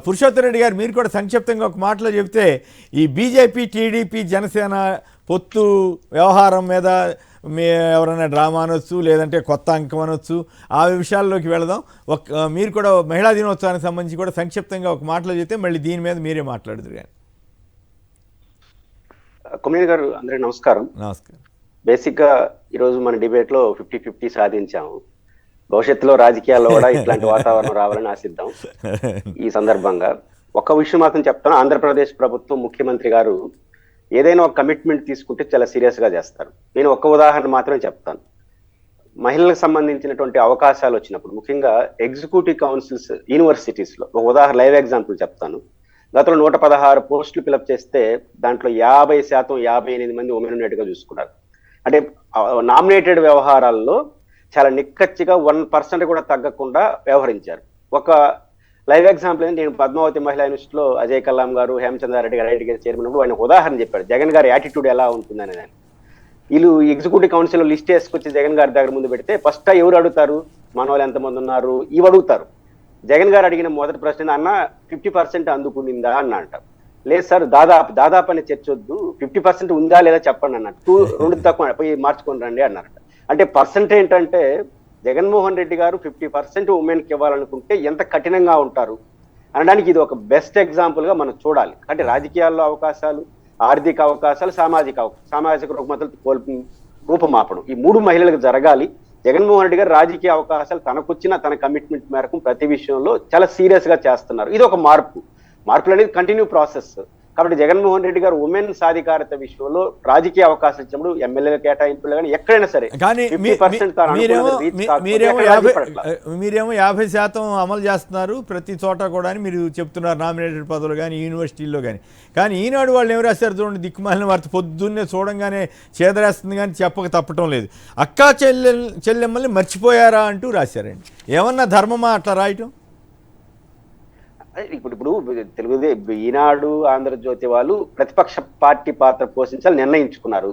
పురుషోత్తమ రెడ్డి గారు మీరు కూడా సంక్షిప్తంగా ఒక మాటలో చెప్తే ఈ బీజేపీ టీడీపీ జనసేన పొత్తు వ్యవహారం మీద ఎవరైనా డ్రామా అనొచ్చు, లేదంటే కొత్త అంకం అనొచ్చు, ఆ విషయాల్లోకి వెళదాం. మీరు కూడా మహిళా దినోత్సవానికి సంబంధించి కూడా సంక్షిప్తంగా ఒక మాటలో చెప్తే మళ్ళీ దీని మీద మీరే మాట్లాడుతురు. కానీ కొమ్మినేని గారు అందరికీ నమస్కారం. బేసిక్గా ఈరోజు మన డిబేట్లో 50-50 సాధించాము. భవిష్యత్తులో రాజకీయాల్లో కూడా ఇట్లాంటి వాతావరణం రావాలని ఆశిద్దాం. ఈ సందర్భంగా ఒక విషయం మాత్రం చెప్తాను. ఆంధ్రప్రదేశ్ ప్రభుత్వం ముఖ్యమంత్రి గారు ఏదైనా ఒక కమిట్మెంట్ తీసుకుంటే చాలా సీరియస్గా చేస్తారు. నేను ఒక ఉదాహరణ మాత్రమే చెప్తాను. మహిళలకు సంబంధించినటువంటి అవకాశాలు వచ్చినప్పుడు, ముఖ్యంగా ఎగ్జిక్యూటివ్ కౌన్సిల్స్ యూనివర్సిటీస్లో ఒక ఉదాహరణ లైవ్ ఎగ్జాంపుల్ చెప్తాను. గతంలో 116 పోస్టులు ఫిలప్ చేస్తే దాంట్లో 50% 58 మంది ఉమెన్ ఉన్నట్టుగా చూసుకున్నారు. అంటే నామినేటెడ్ వ్యవహారాల్లో చాలా నిక్కచ్చిగా 1% కూడా తగ్గకుండా వ్యవహరించారు. ఒక లైవ్ ఎగ్జాంపుల్ నేను పద్మావతి మహిళా యూనివర్సిటీలో అజయ్ కల్లాం గారు, హేమచంద్రారెడ్డి గారు ఐఐటి చైర్మన్ ఆయన ఉదాహరణ చెప్పారు జగన్ గారి యాటిట్యూడ్ ఎలా ఉంటుందని. దాన్ని వీళ్ళు ఎగ్జిక్యూటివ్ కౌన్సిల్ లిస్ట్ వేసుకొచ్చి జగన్ గారి దగ్గర ముందు పెడితే ఫస్ట్ ఎవరు అడుగుతారు, మన వాళ్ళు ఎంతమంది ఉన్నారు ఇవి అడుగుతారు. జగన్ గారు అడిగిన మొదటి ప్రశ్న అన్న 50% అందుకునిందా అన్న అంటారు. లేదు సార్ దాదాపు అని చర్చొద్దు, 50% ఉందా లేదా చెప్పండి అన్నట్టు, 2 తక్కువ పోయి మార్చుకొని రండి అన్నారట. అంటే పర్సెంట్ ఏంటంటే జగన్మోహన్ రెడ్డి గారు 50% ఉమెన్కి ఇవ్వాలనుకుంటే ఎంత కఠినంగా ఉంటారు అనడానికి ఇది ఒక బెస్ట్ ఎగ్జాంపుల్గా మనం చూడాలి. అంటే రాజకీయాల్లో అవకాశాలు, ఆర్థిక అవకాశాలు, సామాజిక రుగ్మతలు రూపమాపడం ఈ 3 మహిళలకు జరగాలి. జగన్మోహన్ రెడ్డి గారు రాజకీయ అవకాశాలు తనకొచ్చిన తన కమిట్మెంట్ మేరకు ప్రతి విషయంలో చాలా సీరియస్గా చేస్తున్నారు. ఇది ఒక మార్పులు అనేది కంటిన్యూ ప్రాసెస్. కాబట్టి జగన్మోహన్ రెడ్డి గారు ఉమెన్ సాధికారత విషయంలో రాజకీయ అవకాశం ఇచ్చినప్పుడు ఎమ్మెల్యేల కేటాయింపులు కానీ ఎక్కడైనా సరే కానీ మీరేమో 50% అమలు చేస్తున్నారు ప్రతి చోట కూడా అని మీరు చెప్తున్నారు, నామినేటెడ్ పదవులు కానీ యూనివర్సిటీల్లో కానీ ఈనాడు వాళ్ళు ఏమి రాశారు చూడండి, దిక్కుమాలిన వార్త పొద్దున్నే చూడంగానే చేదరేస్తుంది కానీ చెప్పక తప్పటం లేదు. అక్కా చెల్లెమ్మల్ని మర్చిపోయారా అంటూ రాశారండి. ఏమన్నా ధర్మమా అట్లా రాయటం? ఇప్పుడు ఈనాడు, ఆంధ్రజ్యోతి వాళ్ళు ప్రతిపక్ష పార్టీ పాత్ర పోషించాలని నిర్ణయించుకున్నారు.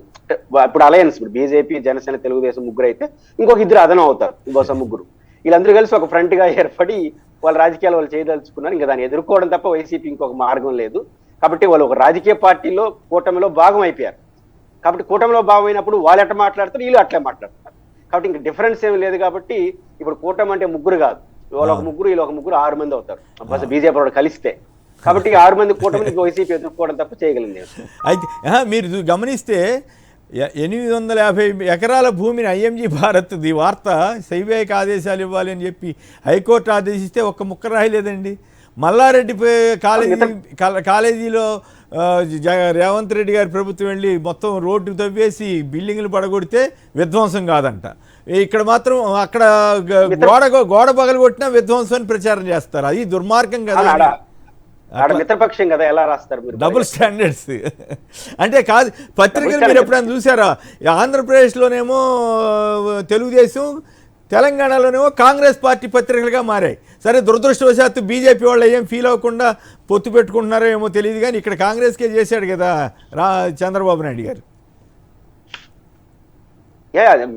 ఇప్పుడు అలయన్స్ బీజేపీ, జనసేన, తెలుగుదేశం ముగ్గురు అయితే ఇంకొక 2 అదనం అవుతారు, ఇంకోసం ముగ్గురు. వీళ్ళందరూ కలిసి ఒక ఫ్రంట్ గా ఏర్పడి వాళ్ళ రాజకీయాలు వాళ్ళు చేయదలుచుకున్నారు. ఇంకా దాన్ని ఎదుర్కోవడం తప్ప వైసీపీ ఇంకొక మార్గం లేదు. కాబట్టి వాళ్ళు ఒక రాజకీయ పార్టీలో కూటమిలో భాగం అయిపోయారు. కాబట్టి కూటమిలో భాగం అయినప్పుడు వాళ్ళు ఎట్లా మాట్లాడతారు, వీళ్ళు అట్లే మాట్లాడతారు. కాబట్టి ఇంకా డిఫరెన్స్ ఏమి లేదు. కాబట్టి ఇప్పుడు కూటమి అంటే ముగ్గురు కాదు, వాళ్ళు ఒక ముగ్గురు, వీళ్ళు ఒక ముగ్గురు, 6 మంది అవుతారు బీజేపీ వాడు కలిస్తే. కాబట్టి 6 మంది కూటమిని వైసీపీ ఎదుర్కోవడం తప్ప చేయగలిగింది. అయితే మీరు గమనిస్తే 850 ఎకరాల భూమిని ఐఎంజీ భారత్ వార్త సైబేకి ఆదేశాలు ఇవ్వాలి అని చెప్పి హైకోర్టు ఆదేశిస్తే ఒక్క ముక్క రాయలేదండి. మల్లారెడ్డి కాలేజీలో రేవంత్ రెడ్డి గారి ప్రభుత్వం వెళ్ళి మొత్తం రోడ్డు తవ్వేసి బిల్డింగ్లు పడగొడితే విధ్వంసం కాదంట. ఇక్కడ మాత్రం అక్కడ గోడ పగలగొట్టినా విధ్వంసం అని ప్రచారం చేస్తారు. అది దుర్మార్గం కదా, మిత్రపక్షం కదా, ఎలా రాస్తారు? డబుల్ స్టాండర్డ్స్ అంటే కాదు. పత్రికలు మీరు ఎప్పుడైనా చూసారా? ఆంధ్రప్రదేశ్లోనేమో తెలుగుదేశం, తెలంగాణలోనేమో కాంగ్రెస్ పార్టీ పత్రికలుగా మారాయి. సరే దురదృష్టవశాత్తు బీజేపీ వాళ్ళు ఏం ఫీల్ అవ్వకుండా పొత్తు పెట్టుకుంటున్నారో ఏమో తెలియదు కానీ ఇక్కడ కాంగ్రెస్కే చేశాడు కదా చంద్రబాబు నాయుడు గారు.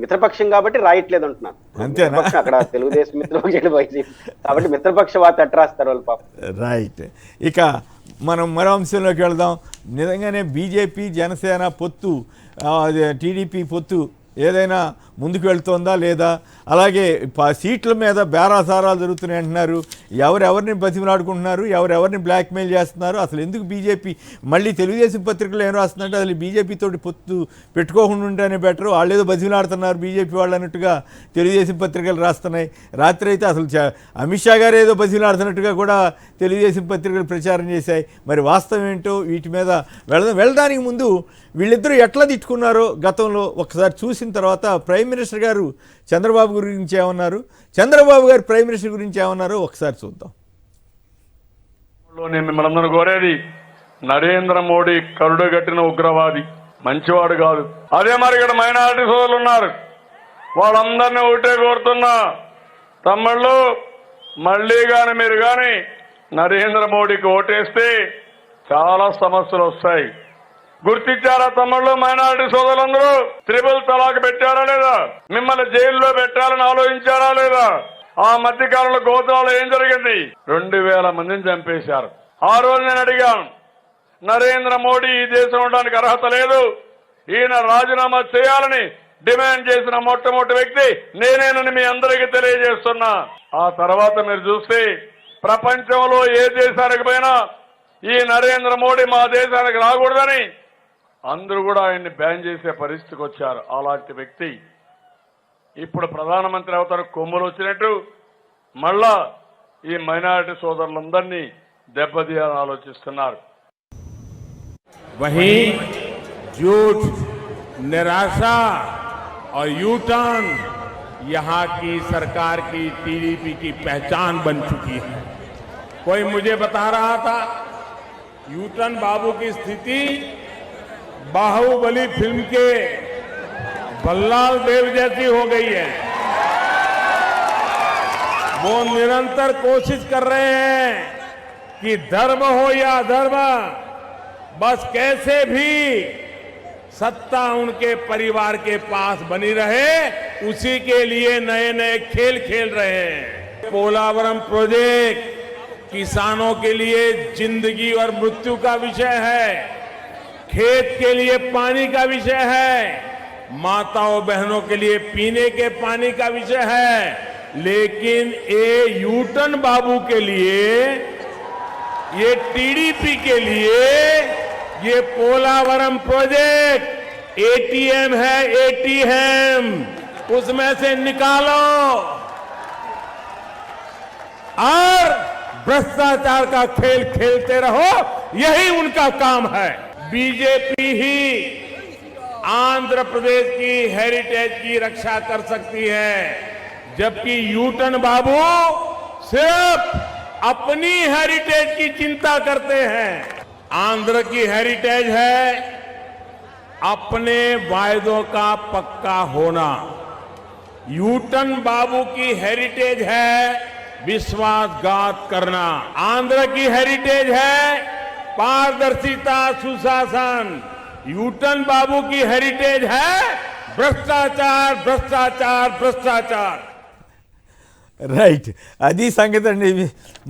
మిత్రపక్షం కాబట్టి రాయట్లేదు అంటున్నారు. అంతేనా? అక్కడ తెలుగుదేశం మిత్రపక్షం వైసీపీ కాబట్టి మిత్రపక్ష వార్త ఎట్లా రాస్తారు వాళ్ళు పాపం. రైట్. ఇక మనం మరో అంశంలోకి వెళదాం. నిజంగానే బీజేపీ జనసేన పొత్తు, టీడీపీ పొత్తు ఏదైనా ముందుకు వెళ్తుందా లేదా? అలాగే సీట్ల మీద బేరాసారాలు జరుగుతున్నాయి అంటున్నారు. ఎవరెవరిని బతిమలాడుకుంటున్నారు, ఎవరెవరిని బ్లాక్మెయిల్ చేస్తున్నారు? అసలు ఎందుకు బీజేపీ మళ్ళీ తెలుగుదేశం పత్రికలు ఏం రాస్తుందంటే అసలు బీజేపీతో పొత్తు పెట్టుకోకుండా ఉంటేనే బెటరు, వాళ్ళు ఏదో బతిమలాడుతున్నారు బీజేపీ వాళ్ళు అన్నట్టుగా తెలుగుదేశం పత్రికలు రాస్తున్నాయి. రాత్రి అయితే అసలు అమిత్ షా గారు ఏదో బతిమలాడుతున్నట్టుగా కూడా తెలుగుదేశం పత్రికలు ప్రచారం చేశాయి. మరి వాస్తవం ఏంటో వీటి మీద వెళ్ళడానికి ముందు వీళ్ళిద్దరూ ఎట్లా తిట్టుకున్నారో గతంలో ఒకసారి చూసిన తర్వాత ప్రైమ్ మినిస్టర్ గారు చంద్రబాబు గురించి ఏమన్నారు, చంద్రబాబు గారు ప్రైమ్ మినిస్టర్ గురించి ఏమన్నారో ఒకసారి చూద్దాం. నేను మిమ్మల్ని అందరూ కోరేది నరేంద్ర మోడీ కరుడుగట్టిన ఉగ్రవాది, మంచివాడు కాదు. అదే మరి ఇక్కడ మైనారిటీ సోదరులు ఉన్నారు, వాళ్ళందరినీ ఒకటే కోరుతున్నా, తమ్ముళ్ళు మళ్ళీ గాని మీరు గాని నరేంద్ర మోడీకి ఓటేస్తే చాలా సమస్యలు వస్తాయి. గుర్తించారా తమ్ముళ్ళు? మైనారిటీ సోదరులందరూ త్రిపుల్ తలాక్ పెట్టారా లేదా? మిమ్మల్ని జైల్లో పెట్టాలని ఆలోచించారా లేదా? ఆ మధ్య కాలంలో గోత్రాలు ఏం జరిగింది? 2000 మందిని చంపేశారు. ఆ రోజు నేను అడిగాను, నరేంద్ర మోడీ ఈ దేశం ఉండడానికి అర్హత లేదు, ఈయన రాజీనామా చేయాలని డిమాండ్ చేసిన మొట్టమొదటి వ్యక్తి నేనేనని మీ అందరికీ తెలియజేస్తున్నా. ఆ తర్వాత మీరు చూస్తే ప్రపంచంలో ఏ దేశానికి పోయినా ఈ నరేంద్ర మోడీ మా దేశానికి రాకూడదని అందరూ కూడా ఆయన్ని బ్యాన్ చేసే పరిస్థితికి వచ్చారు. అలాంటి వ్యక్తి ఇప్పుడు ప్రధానమంత్రి అవుతారు కొమ్ములు వచ్చినట్టు మళ్ళా ఈ మైనారిటీ సోదరులందరినీ దెబ్బతీయాలని ఆలోచిస్తున్నారు. वहीं झूठ, निराशा और यू टर्न यहाँ की सरकार की टीडीपी की पहचान बन चुकी है. कोई मुझे बता रहा था यू टर्न बाबू की स्थिति बाहुबली फिल्म के बल्लाल देव जैसी हो गई है. वो निरंतर कोशिश कर रहे हैं कि धर्म हो या अधर्म, बस कैसे भी सत्ता उनके परिवार के पास बनी रहे, उसी के लिए नए नए खेल खेल रहे हैं. पोलावरम प्रोजेक्ट किसानों के लिए जिंदगी और मृत्यु का विषय है, खेत के लिए पानी का विषय है, माताओं बहनों के लिए पीने के पानी का विषय है. लेकिन ये यूटन बाबू के लिए, ये टीडीपी के लिए ये पोलावरम प्रोजेक्ट एटीएम है, एटीएम उसमें से निकालो और भ्रष्टाचार का खेल खेलते रहो, यही उनका काम है. बीजेपी ही आंध्र प्रदेश की हेरिटेज की रक्षा कर सकती है, जबकि यूटन बाबू सिर्फ अपनी हेरिटेज की चिंता करते हैं. आंध्र की हेरिटेज है अपने वायदों का पक्का होना, यूटन बाबू की हेरिटेज है विश्वासघात करना. आंध्र की हेरिटेज है पारदर्शिता, सुशासन. यूटन बाबू की हेरिटेज है भ्रष्टाचार, भ्रष्टाचार, भ्रष्टाचार. రైట్, అది సంగతి అండి.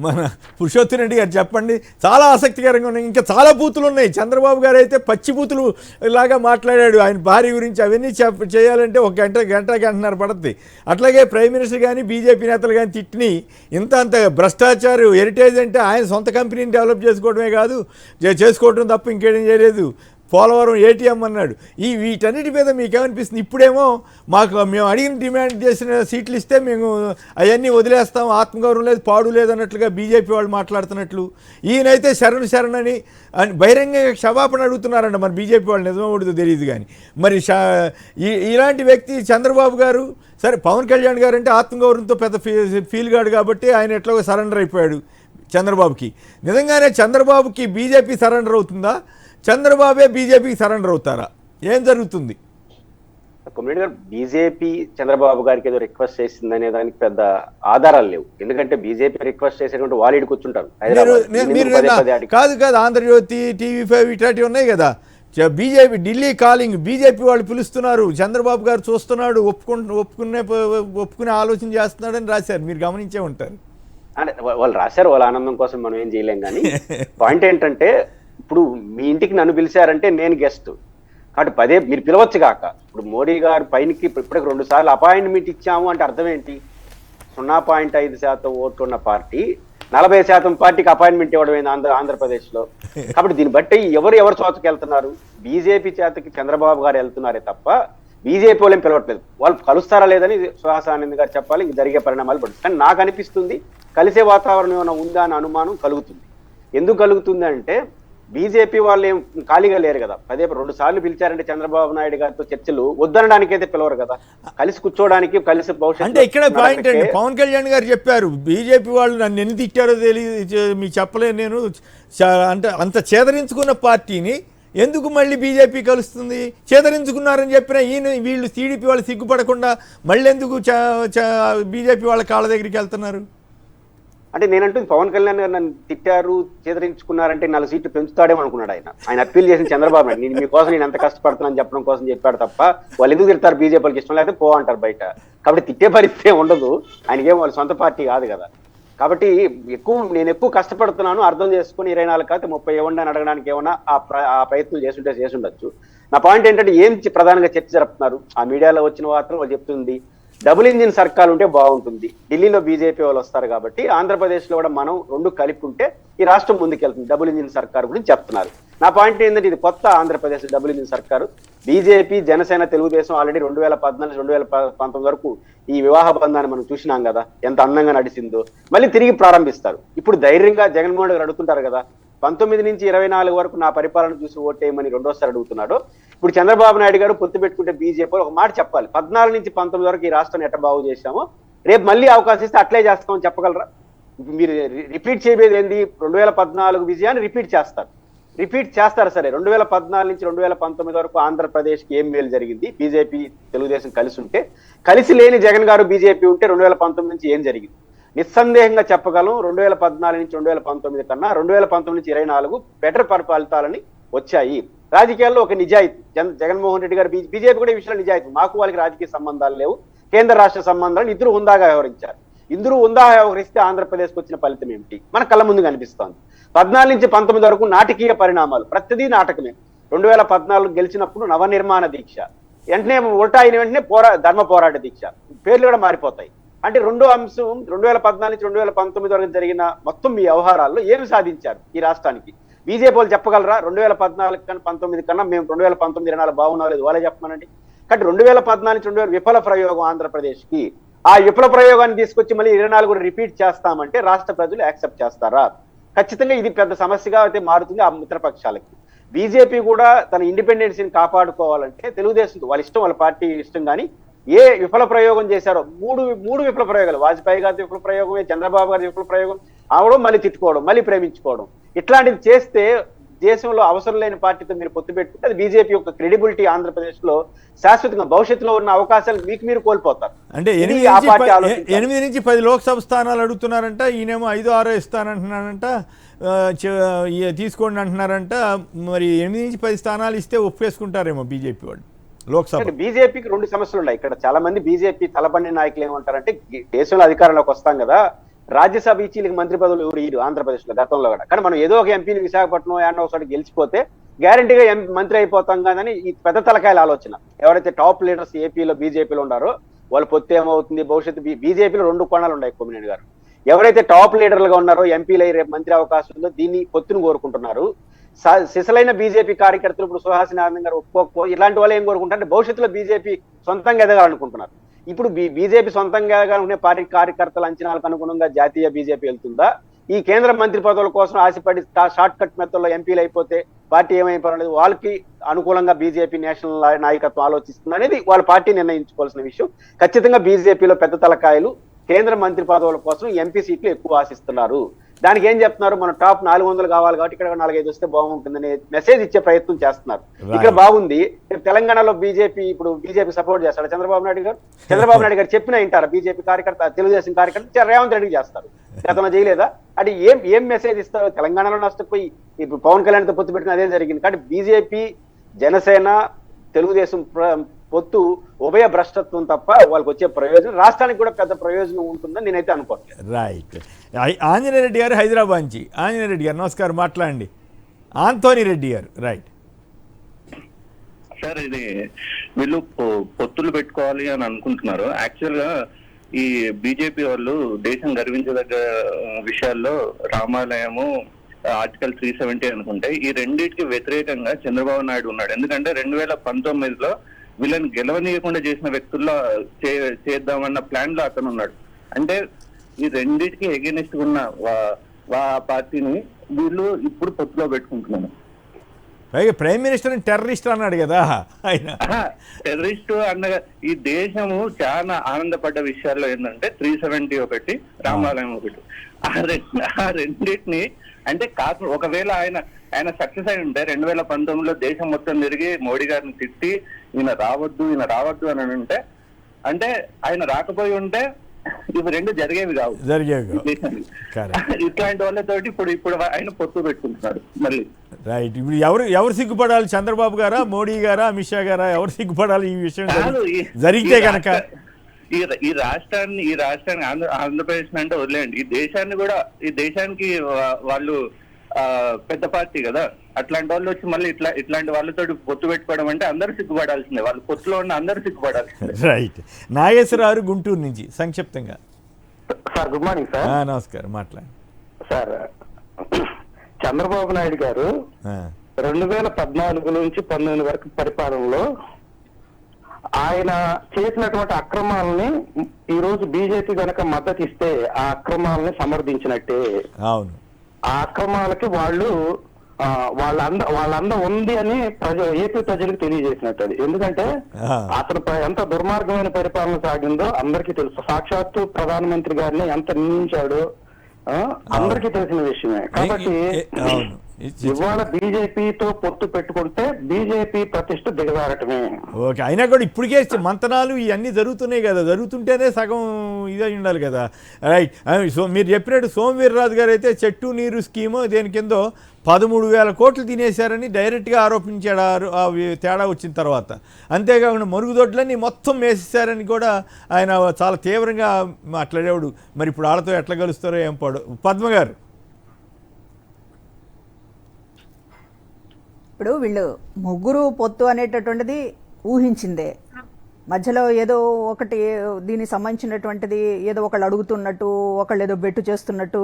మన పురుషోత్తమ్ రెడ్డి గారు చెప్పండి. చాలా ఆసక్తికరంగా ఉన్నాయి, ఇంకా చాలా బూతులు ఉన్నాయి. చంద్రబాబు గారు అయితే పచ్చి బూతులు లాగా మాట్లాడాడు ఆయన భార్య గురించి. అవన్నీ చేయాలంటే ఒక గంటన్నర పడుతుంది. అట్లాగే ప్రైమ్ మినిస్టర్ కానీ బీజేపీ నేతలు కానీ తిట్టిని అంత భ్రష్టాచారం హెరిటేజ్ అంటే ఆయన సొంత కంపెనీని డెవలప్ చేసుకోవడమే కాదు, చేసుకోవడం తప్ప ఇంకేం చేయలేదు. పోలవరం ఏటీఎం అన్నాడు. వీటన్నిటి మీద మీకేమనిపిస్తుంది? ఇప్పుడేమో మేము అడిగిన డిమాండ్ చేసిన సీట్లు ఇస్తే మేము అవన్నీ వదిలేస్తాం, ఆత్మగౌరవం లేదు, పాడు లేదు అన్నట్లుగా బీజేపీ వాళ్ళు మాట్లాడుతున్నట్లు. ఈయనైతే శరణని బహిరంగ క్షమాపణ అడుగుతున్నారంట. మరి బీజేపీ వాళ్ళు నిజమో ఒకటిదో తెలియదు కానీ మరి ఇలాంటి వ్యక్తి చంద్రబాబు గారు. సరే, పవన్ కళ్యాణ్ గారు అంటే ఆత్మగౌరవంతో పెద్ద ఫీల్ గాడు కాబట్టి ఆయన ఎట్లాగో సరెండర్ అయిపోయాడు చంద్రబాబుకి. నిజంగానే చంద్రబాబుకి బీజేపీ సరెండర్ అవుతుందా? చంద్రబాబే బీజేపీకి సరెండర్ అవుతారా? ఏం జరుగుతుంది? కొమ్మిరెడ్డి గారు, బీజేపీ చంద్రబాబు గారికి ఏదో రిక్వెస్ట్ చేసిందనే దానికి పెద్ద ఆధారాలు లేవు. ఎందుకంటే బీజేపీ రిక్వెస్ట్ చేసేటువంటి వాళ్ళు కూర్చుంటారు. కాదు ఆంధ్రజ్యోతి, టీవీ5 ఇట్లాంటివి ఉన్నాయి కదా. బీజేపీ ఢిల్లీ కాలింగ్, బీజేపీ వాళ్ళు పిలుస్తున్నారు, చంద్రబాబు గారు చూస్తున్నాడు, ఒప్పుకునే ఆలోచన చేస్తున్నాడని రాశారు. మీరు గమనించే ఉంటారు. వాళ్ళు రాశారు, వాళ్ళ ఆనందం కోసం మనం ఏం చేయలేం. కానీ పాయింట్ ఏంటంటే, ఇప్పుడు మీ ఇంటికి నన్ను పిలిచారంటే నేను గెస్ట్ కాబట్టి మీరు పిలవచ్చు కాక. ఇప్పుడు మోడీ గారు పైనకి ఇప్పటికి 2 సార్లు అపాయింట్మెంట్ ఇచ్చాము అంటే అర్థం ఏంటి? 0.5% ఓట్లు ఉన్న పార్టీ 40% పార్టీకి అపాయింట్మెంట్ ఇవ్వడం ఆంధ్రప్రదేశ్లో. కాబట్టి దీన్ని బట్టి ఎవరు చోతకి వెళ్తున్నారు? బీజేపీ చేతకి చంద్రబాబు గారు వెళ్తున్నారే తప్ప బీజేపీ వాళ్ళేం పిలవట్లేదు. వాళ్ళు కలుస్తారా లేదని సుహాస్ ఆనంద్ గారు చెప్పాలి. ఇంక జరిగే పరిణామాలు పడుతుంది. కానీ నాకు అనిపిస్తుంది కలిసే వాతావరణం ఏమైనా ఉందా అని అనుమానం కలుగుతుంది. ఎందుకు కలుగుతుంది అంటే, బీజేపీ వాళ్ళు ఏం ఖాళీగా లేరు కదా, 2 సార్లు పిలిచారంటే చంద్రబాబు నాయుడు గారితో చర్చలు, వద్దనడానికి అయితే పిలవరు కదా, కలిసి కూర్చోవడానికి, కలిసి భవిష్యత్తు. అంటే ఇక్కడ పాయింట్ అండి, పవన్ కళ్యాణ్ గారు చెప్పారు బీజేపీ వాళ్ళు నన్ను ఎన్ని తిట్టారో తెలియదు, మీకు చెప్పలేను నేను, అంటే అంత చేదరించుకున్న పార్టీని ఎందుకు మళ్ళీ బీజేపీ కలుస్తుంది? చేదరించుకున్నారని చెప్పినా వీళ్ళు టీడీపీ వాళ్ళు సిగ్గుపడకుండా మళ్ళీ ఎందుకు బీజేపీ వాళ్ళ కాళ్ళ దగ్గరికి వెళ్తున్నారు? అంటే నేనంటుంది పవన్ కళ్యాణ్ గారు నన్ను తిట్టారు, చేదరించుకున్నారంటే 4 సీట్లు పెంచుతాడేమో అనుకున్నాడు ఆయన అప్పీల్ చేసిన చంద్రబాబు నాయుడు, మీకోసం నేను ఎంత కష్టపడుతున్నాను చెప్పడం కోసం చెప్పాడు తప్ప, వాళ్ళు ఎందుకు తిడతారు బీజేపీకి ఇష్టం లేకపోతే పో అంటారు బయట. కాబట్టి తిట్టే పరిస్థితి ఉండదు, ఆయనకేం వాళ్ళ సొంత పార్టీ కాదు కదా. కాబట్టి నేను ఎక్కువ కష్టపడుతున్నాను, అర్థం చేసుకుని 24 కాదు 30 ఇవ్వండి అని అడగడానికి ఏమన్నా ఆ ప్రయత్నం చేసి ఉండొచ్చు. నా పాయింట్ ఏంటంటే ఏం ప్రధానంగా చర్చ జరుపుతున్నారు, ఆ మీడియాలో వచ్చిన వార్తలు వాళ్ళు చెప్తుంది డబుల్ ఇంజిన్ సర్కార్ ఉంటే బాగుంటుంది, ఢిల్లీలో బీజేపీ వాళ్ళు వస్తారు కాబట్టి ఆంధ్రప్రదేశ్లో కూడా మనం 2 కలిపి ఉంటే ఈ రాష్ట్రం ముందుకెళ్తుంది, డబుల్ ఇంజిన్ సర్కార్ గురించి చెప్తున్నారు. నా పాయింట్ ఏంటంటే ఇది కొత్త ఆంధ్రప్రదేశ్ డబుల్ ఇంజిన్ సర్కారు. బీజేపీ, జనసేన, తెలుగుదేశం ఆల్రెడీ 2014 2019 వరకు ఈ వివాహ బంధాన్ని మనం చూసినాం కదా, ఎంత అందంగా నడిచిందో, మళ్ళీ తిరిగి ప్రారంభిస్తారు. ఇప్పుడు ధైర్యంగా జగన్మోహన్ గారు అడుగుతుంటారు కదా, 19 నుంచి 24 వరకు నా పరిపాలన చూసి ఓటేయమని 2వసారి అడుగుతున్నాడు. ఇప్పుడు చంద్రబాబు నాయుడు గారు పొత్తు పెట్టుకుంటే బీజేపీ ఒక మాట చెప్పాలి, 14 నుంచి 19 వరకు ఈ రాష్ట్రాన్ని ఎట్ట బాగు చేశామో రేపు మళ్ళీ అవకాశం ఇస్తే అట్లే చేస్తామని చెప్పగలరా? మీరు రిపీట్ చేయబోయేది ఏంది? 2014 విజయాన్ని రిపీట్ చేస్తారు సరే, 2014 నుంచి 2019 వరకు ఆంధ్రప్రదేశ్కి ఏం మేలు జరిగింది? బీజేపీ తెలుగుదేశం కలిసి ఉంటే, కలిసి లేని జగన్ గారు బీజేపీ ఉంటే 2019 నుంచి ఏం జరిగింది? నిస్సందేహంగా చెప్పగలం 2014 నుంచి 2019 కన్నా 2019 నుంచి 24 బెటర్ ఫలితాలని వచ్చాయి. రాజకీయాల్లో ఒక నిజాయితీ, జగన్మోహన్ రెడ్డి గారు బీజేపీ కూడా ఈ విషయంలో నిజాయితీ, మాకు వాళ్ళకి రాజకీయ సంబంధాలు లేవు, కేంద్ర రాష్ట్ర సంబంధాలను ఇద్దరు హుందాగా వ్యవహరించారు. ఇందులో హుందాగా వ్యవహరిస్తే ఆంధ్రప్రదేశ్కి వచ్చిన ఫలితం ఏమిటి మన కళ్ళ ముందు కనిపిస్తోంది. 14 నుంచి 19 వరకు నాటకీయ పరిణామాలు, ప్రతిదీ నాటకమే. 2014 గెలిచినప్పుడు నవనిర్మాణ దీక్ష, వెంటనే ఉల్టా అయిన వెంటనే ధర్మ పోరాట దీక్ష, పేర్లు కూడా మారిపోతాయి. అంటే రెండో అంశం 2014 నుంచి 2019 వరకు జరిగిన మొత్తం ఈ వ్యవహారాల్లో ఏమి సాధించారు ఈ రాష్ట్రానికి? బీజేపీ వాళ్ళు చెప్పగలరా? 2014 కన్నా 19 కన్నా మేము 2019 24 బాగున్నా లేదు వాళ్ళే చెప్పమనండి. కాబట్టి 2014 నుంచి 2020 విఫల ప్రయోగం ఆంధ్రప్రదేశ్కి, ఆ విఫల ప్రయోగాన్ని తీసుకొచ్చి మళ్ళీ 24 కూడా రిపీట్ చేస్తామంటే రాష్ట్ర ప్రజలు యాక్సెప్ట్ చేస్తారా? ఖచ్చితంగా ఇది పెద్ద సమస్యగా అయితే మారుతుంది ఆ మిత్రపక్షాలకి. బీజేపీ కూడా తన ఇండిపెండెన్సీని కాపాడుకోవాలంటే తెలుగుదేశం వాళ్ళ ఇష్టం, వాళ్ళ పార్టీ ఇష్టం, కానీ ఏ విఫల ప్రయోగం చేశారో మూడు విఫల ప్రయోగాలు, వాజ్పేయి గారి విఫల ప్రయోగమే, చంద్రబాబు గారి విఫల ప్రయోగం, ఆవడం మళ్ళీ తిట్టుకోవడం, మళ్ళీ ప్రేమించుకోవడం, ఇట్లాంటివి చేస్తే దేశంలో అవసరం లేని పార్టీతో మీరు పొత్తు పెట్టుకుంటే అది బీజేపీ యొక్క క్రెడిబిలిటీ ఆంధ్రప్రదేశ్ లో శాశ్వతంగా భవిష్యత్తులో ఉన్న అవకాశాలు మీరు కోల్పోతారు. అంటే 8 నుంచి 10 లోక్సభ స్థానాలు అడుగుతున్నారంట, ఈయనేమో 5, 6 ఇస్తానంటున్నారంట, తీసుకోండి అంటున్నారంట. మరి 8 నుంచి 10 స్థానాలు ఇస్తే ఒప్పేసుకుంటారేమో బీజేపీ వాళ్ళు లోక్సభ. బీజేపీకి 2 సమస్యలు ఉన్నాయి ఇక్కడ. చాలా మంది బీజేపీ తలబండి నాయకులు ఏమంటారంటే, దేశంలో అధికారంలోకి వస్తాం కదా, రాజ్యసభ ఇచ్చి మంత్రి పదవులు ఎవరు ఇరు ఆంధ్రప్రదేశ్ లో గతంలో కూడా, కానీ మనం ఏదో ఒక ఎంపీని విశాఖపట్నం యాడ్ ఒకసారి గెలిచిపోతే గ్యారంటీగా మంత్రి అయిపోతాం కానీ ఈ పెద్ద తలకాయల ఆలోచన. ఎవరైతే టాప్ లీడర్స్ ఏపీలో బీజేపీలో ఉన్నారో వాళ్ళు పొత్తు ఏమవుతుంది, భవిష్యత్తు బీజేపీలో 2 కోణాలు ఉన్నాయి. కొమ్మినేని గారు ఎవరైతే టాప్ లీడర్లుగా ఉన్నారో, ఎంపీలు రేపు మంత్రి అవకాశం ఉందో దీన్ని పొత్తును కోరుకుంటున్నారు. సిసలైన బీజేపీ కార్యకర్తలు ఇప్పుడు సుహాసిని ఆనంద్ గారు ఒప్పుకోకపో ఇలాంటి వాళ్ళు ఏం కోరుకుంటారంటే భవిష్యత్తులో బీజేపీ సొంతంగా ఎదగాలనుకుంటున్నారు. ఇప్పుడు బీజేపీ సొంతంగా ఎదగాలనుకునే పార్టీ కార్యకర్తల అంచనాలకు అనుగుణంగా జాతీయ బీజేపీ వెళ్తుందా? ఈ కేంద్ర మంత్రి పదవుల కోసం ఆశపడి షార్ట్ కట్ మెథడ్లో ఎంపీలు అయిపోతే పార్టీ ఏమైపోలేదు, వాళ్ళకి అనుకూలంగా బీజేపీ నేషనల్ నాయకత్వం ఆలోచిస్తుంది అనేది వాళ్ళ పార్టీ నిర్ణయించుకోవాల్సిన విషయం. ఖచ్చితంగా బీజేపీలో పెద్ద తలకాయలు కేంద్ర మంత్రి పదవుల కోసం ఎంపీ సీట్లు ఎక్కువ ఆశిస్తున్నారు. దానికి ఏం చెప్తున్నారు, మనం టాప్ 400 కావాలి కాబట్టి ఇక్కడ 4-5 వస్తే బాగుంటుందని మెసేజ్ ఇచ్చే ప్రయత్నం చేస్తున్నారు. ఇక్కడ బాగుంది, తెలంగాణలో ఇప్పుడు బీజేపీ సపోర్ట్ చేస్తాడు చంద్రబాబు నాయుడు గారు. చంద్రబాబు నాయుడు గారు చెప్పినా వింటారా? బీజేపీ కార్యకర్త, తెలుగుదేశం కార్యకర్త రేవంత్ రెడ్డికి చేస్తారు, గతంలో చేయలేదా? అంటే ఏం మెసేజ్ ఇస్తారు? తెలంగాణలో నష్టపోయి ఇప్పుడు పవన్ కళ్యాణ్తో పొత్తు పెట్టిన అదే జరిగింది. కాబట్టి బీజేపీ, జనసేన, తెలుగుదేశం పొత్తు ఉభయ భ్రష్టత్వం తప్ప వాళ్ళకి వచ్చే ప్రయోజనం రాష్ట్రానికి కూడా పెద్ద ప్రయోజనం ఉంటుందని నేనైతే అనుకోవట్లేదు. రైట్. ఆంజనేయ రెడ్డి గారు హైదరాబాద్ నుంచి. ఆంజనేయ రెడ్డి గారు నమస్కారం, మాట్లాడండి. ఆంటోనీ రెడ్డి గారు. రైట్ సార్, ఇది వీళ్ళు పొత్తులు పెట్టుకోవాలి అని అనుకుంటున్నారు. యాక్చువల్ గా ఈ బీజేపీ వాళ్ళు దేశం గర్వించదగ్గ విషయాల్లో రామాలయము, ఆర్టికల్ 370 అనుకుంటే ఈ రెండింటికి వ్యతిరేకంగా చంద్రబాబు నాయుడు ఉన్నాడు. ఎందుకంటే 2019లో వీళ్ళని గెలవనీయకుండా చేసిన వ్యక్తుల్లో చేద్దామన్న ప్లాన్ లో అతను ఉన్నాడు. అంటే ఈ రెండింటికి ఎగెనిస్ట్ ఉన్న పార్టీని వీళ్ళు ఇప్పుడు పొత్తులో పెట్టుకుంటున్నారు. పైగా ప్రైమ్ మినిస్టర్ టెర్రరిస్ట్ అన్నాడు కదా ఆయన. టెర్రరిస్ట్ అన్నగా ఈ దేశము చాలా ఆనందపడ్డ విషయాల్లో ఏంటంటే 370 ఒకటి, రామాలయం ఒకటి, ఆ రెండింటిని అంటే కాదు. ఒకవేళ ఆయన సక్సెస్ అయి ఉంటే 2019లో దేశం మొత్తం తిరిగి మోడీ గారిని తిట్టి ఈయన రావద్దు అని ఉంటే, అంటే ఆయన రాకపోయి ఉంటే ఇవి రెండు జరిగేవి కావు. ఇట్లాంటి వాళ్ళతోటి ఇప్పుడు ఆయన పొత్తు పెట్టుకుంటున్నారు మళ్ళీ. రైట్. ఇప్పుడు ఎవరు సిగ్గుపడాలి? చంద్రబాబు గారా, మోడీ గారా, అమిత్ షా గారా? ఎవరు సిగ్గుపడాలి ఈ విషయం జరిగితే కనుక? ఈ రాష్ట్రాన్ని ఆంధ్రప్రదేశ్ అంటే వదిలేయండి, ఈ దేశానికి వాళ్ళు పెద్ద పార్టీ కదా. అట్లాంటి వాళ్ళు వచ్చి మళ్ళీ ఇట్లాంటి వాళ్ళతో పొత్తు పెట్టుకోవడం అంటే అందరూ సిగ్గుపడాల్సిందే. వాళ్ళు పొత్తులో ఉన్న అందరూ సిగ్గుపడాల్సిందే. రైట్. నాగేశ్వరరావు గుంటూరు నుంచి సంక్షిప్తంగా. Sir good morning sir. నమస్కారం, మాట్లాడండి సార్. చంద్రబాబు నాయుడు గారు 2014 నుంచి 19 వరకు పరిపాలనలో ఆయన చేసినటువంటి అక్రమాలని ఈ రోజు బీజేపీ గనక మద్దతు ఇస్తే ఆ అక్రమాలని సమర్థించినట్టే. అవును. ఆ అక్రమాలకి వాళ్ళంద ఉంది అని ఏపీ ప్రజలకు తెలియజేసినట్టు అది. ఎందుకంటే అతను ఎంత దుర్మార్గమైన పరిపాలన సాగిందో అందరికీ తెలుసు. సాక్షాత్తు ప్రధానమంత్రి గారిని ఎంత నిందించాడో అందరికీ తెలిసిన విషయమే. కాబట్టి ఇవాళ బీజేపీతో పొత్తు పెట్టుకుంటే బీజేపీ ప్రతిష్ట దిగజారటమే. ఓకే. అయినా కూడా ఇప్పటికే మంతనాలు ఇవన్నీ జరుగుతున్నాయి కదా, జరుగుతుంటేనే సగం ఇదే ఉండాలి కదా. రైట్. మీరు చెప్పినట్టు సోమవీర్రాజు గారు అయితే చెట్టు నీరు స్కీము దేని కిందో 13,000 కోట్లు తినేశారని డైరెక్ట్గా ఆరోపించాడు ఆ తేడా వచ్చిన తర్వాత. అంతేకాకుండా మరుగుదొడ్లన్నీ మొత్తం వేసేసారని కూడా ఆయన చాలా తీవ్రంగా మాట్లాడేవాడు. మరి ఇప్పుడు వాళ్ళతో ఎట్లా కలుస్తారో ఏం పడు. పద్మ గారు, ఇప్పుడు వీళ్ళు ముగ్గురు పొత్తు అనేటటువంటిది ఊహించిందే. మధ్యలో ఏదో ఒకటి దీనికి సంబంధించినటువంటిది ఏదో ఒకళ్ళు అడుగుతున్నట్టు, ఒకళ్ళు ఏదో బెట్టు చేస్తున్నట్టు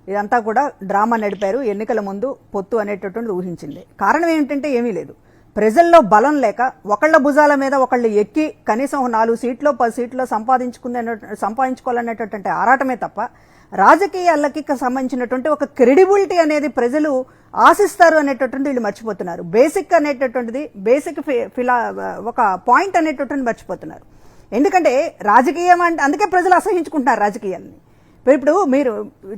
ఇదంతా కూడా డ్రామా నడిపారు. ఎన్నికల ముందు పొత్తు అనేటటువంటిది ఊహించింది. కారణం ఏమిటంటే ఏమీ లేదు. ప్రజల్లో బలం లేక ఒకళ్ళ భుజాల మీద ఒకళ్ళు ఎక్కి కనీసం 4 సీట్లో 10 సీట్లో సంపాదించుకోవాలనేటటువంటి ఆరాటమే తప్ప రాజకీయాలకి సంబంధించినటువంటి ఒక క్రెడిబిలిటీ అనేది ప్రజలు ఆశిస్తారు అనేటటువంటి వీళ్ళు మర్చిపోతున్నారు. బేసిక్ అనేటటువంటిది ఒక పాయింట్ అనేటటువంటి మర్చిపోతున్నారు. ఎందుకంటే రాజకీయం అంటే అందుకే ప్రజలు అసహించుకుంటున్నారు రాజకీయాలని. ఇప్పుడు మీరు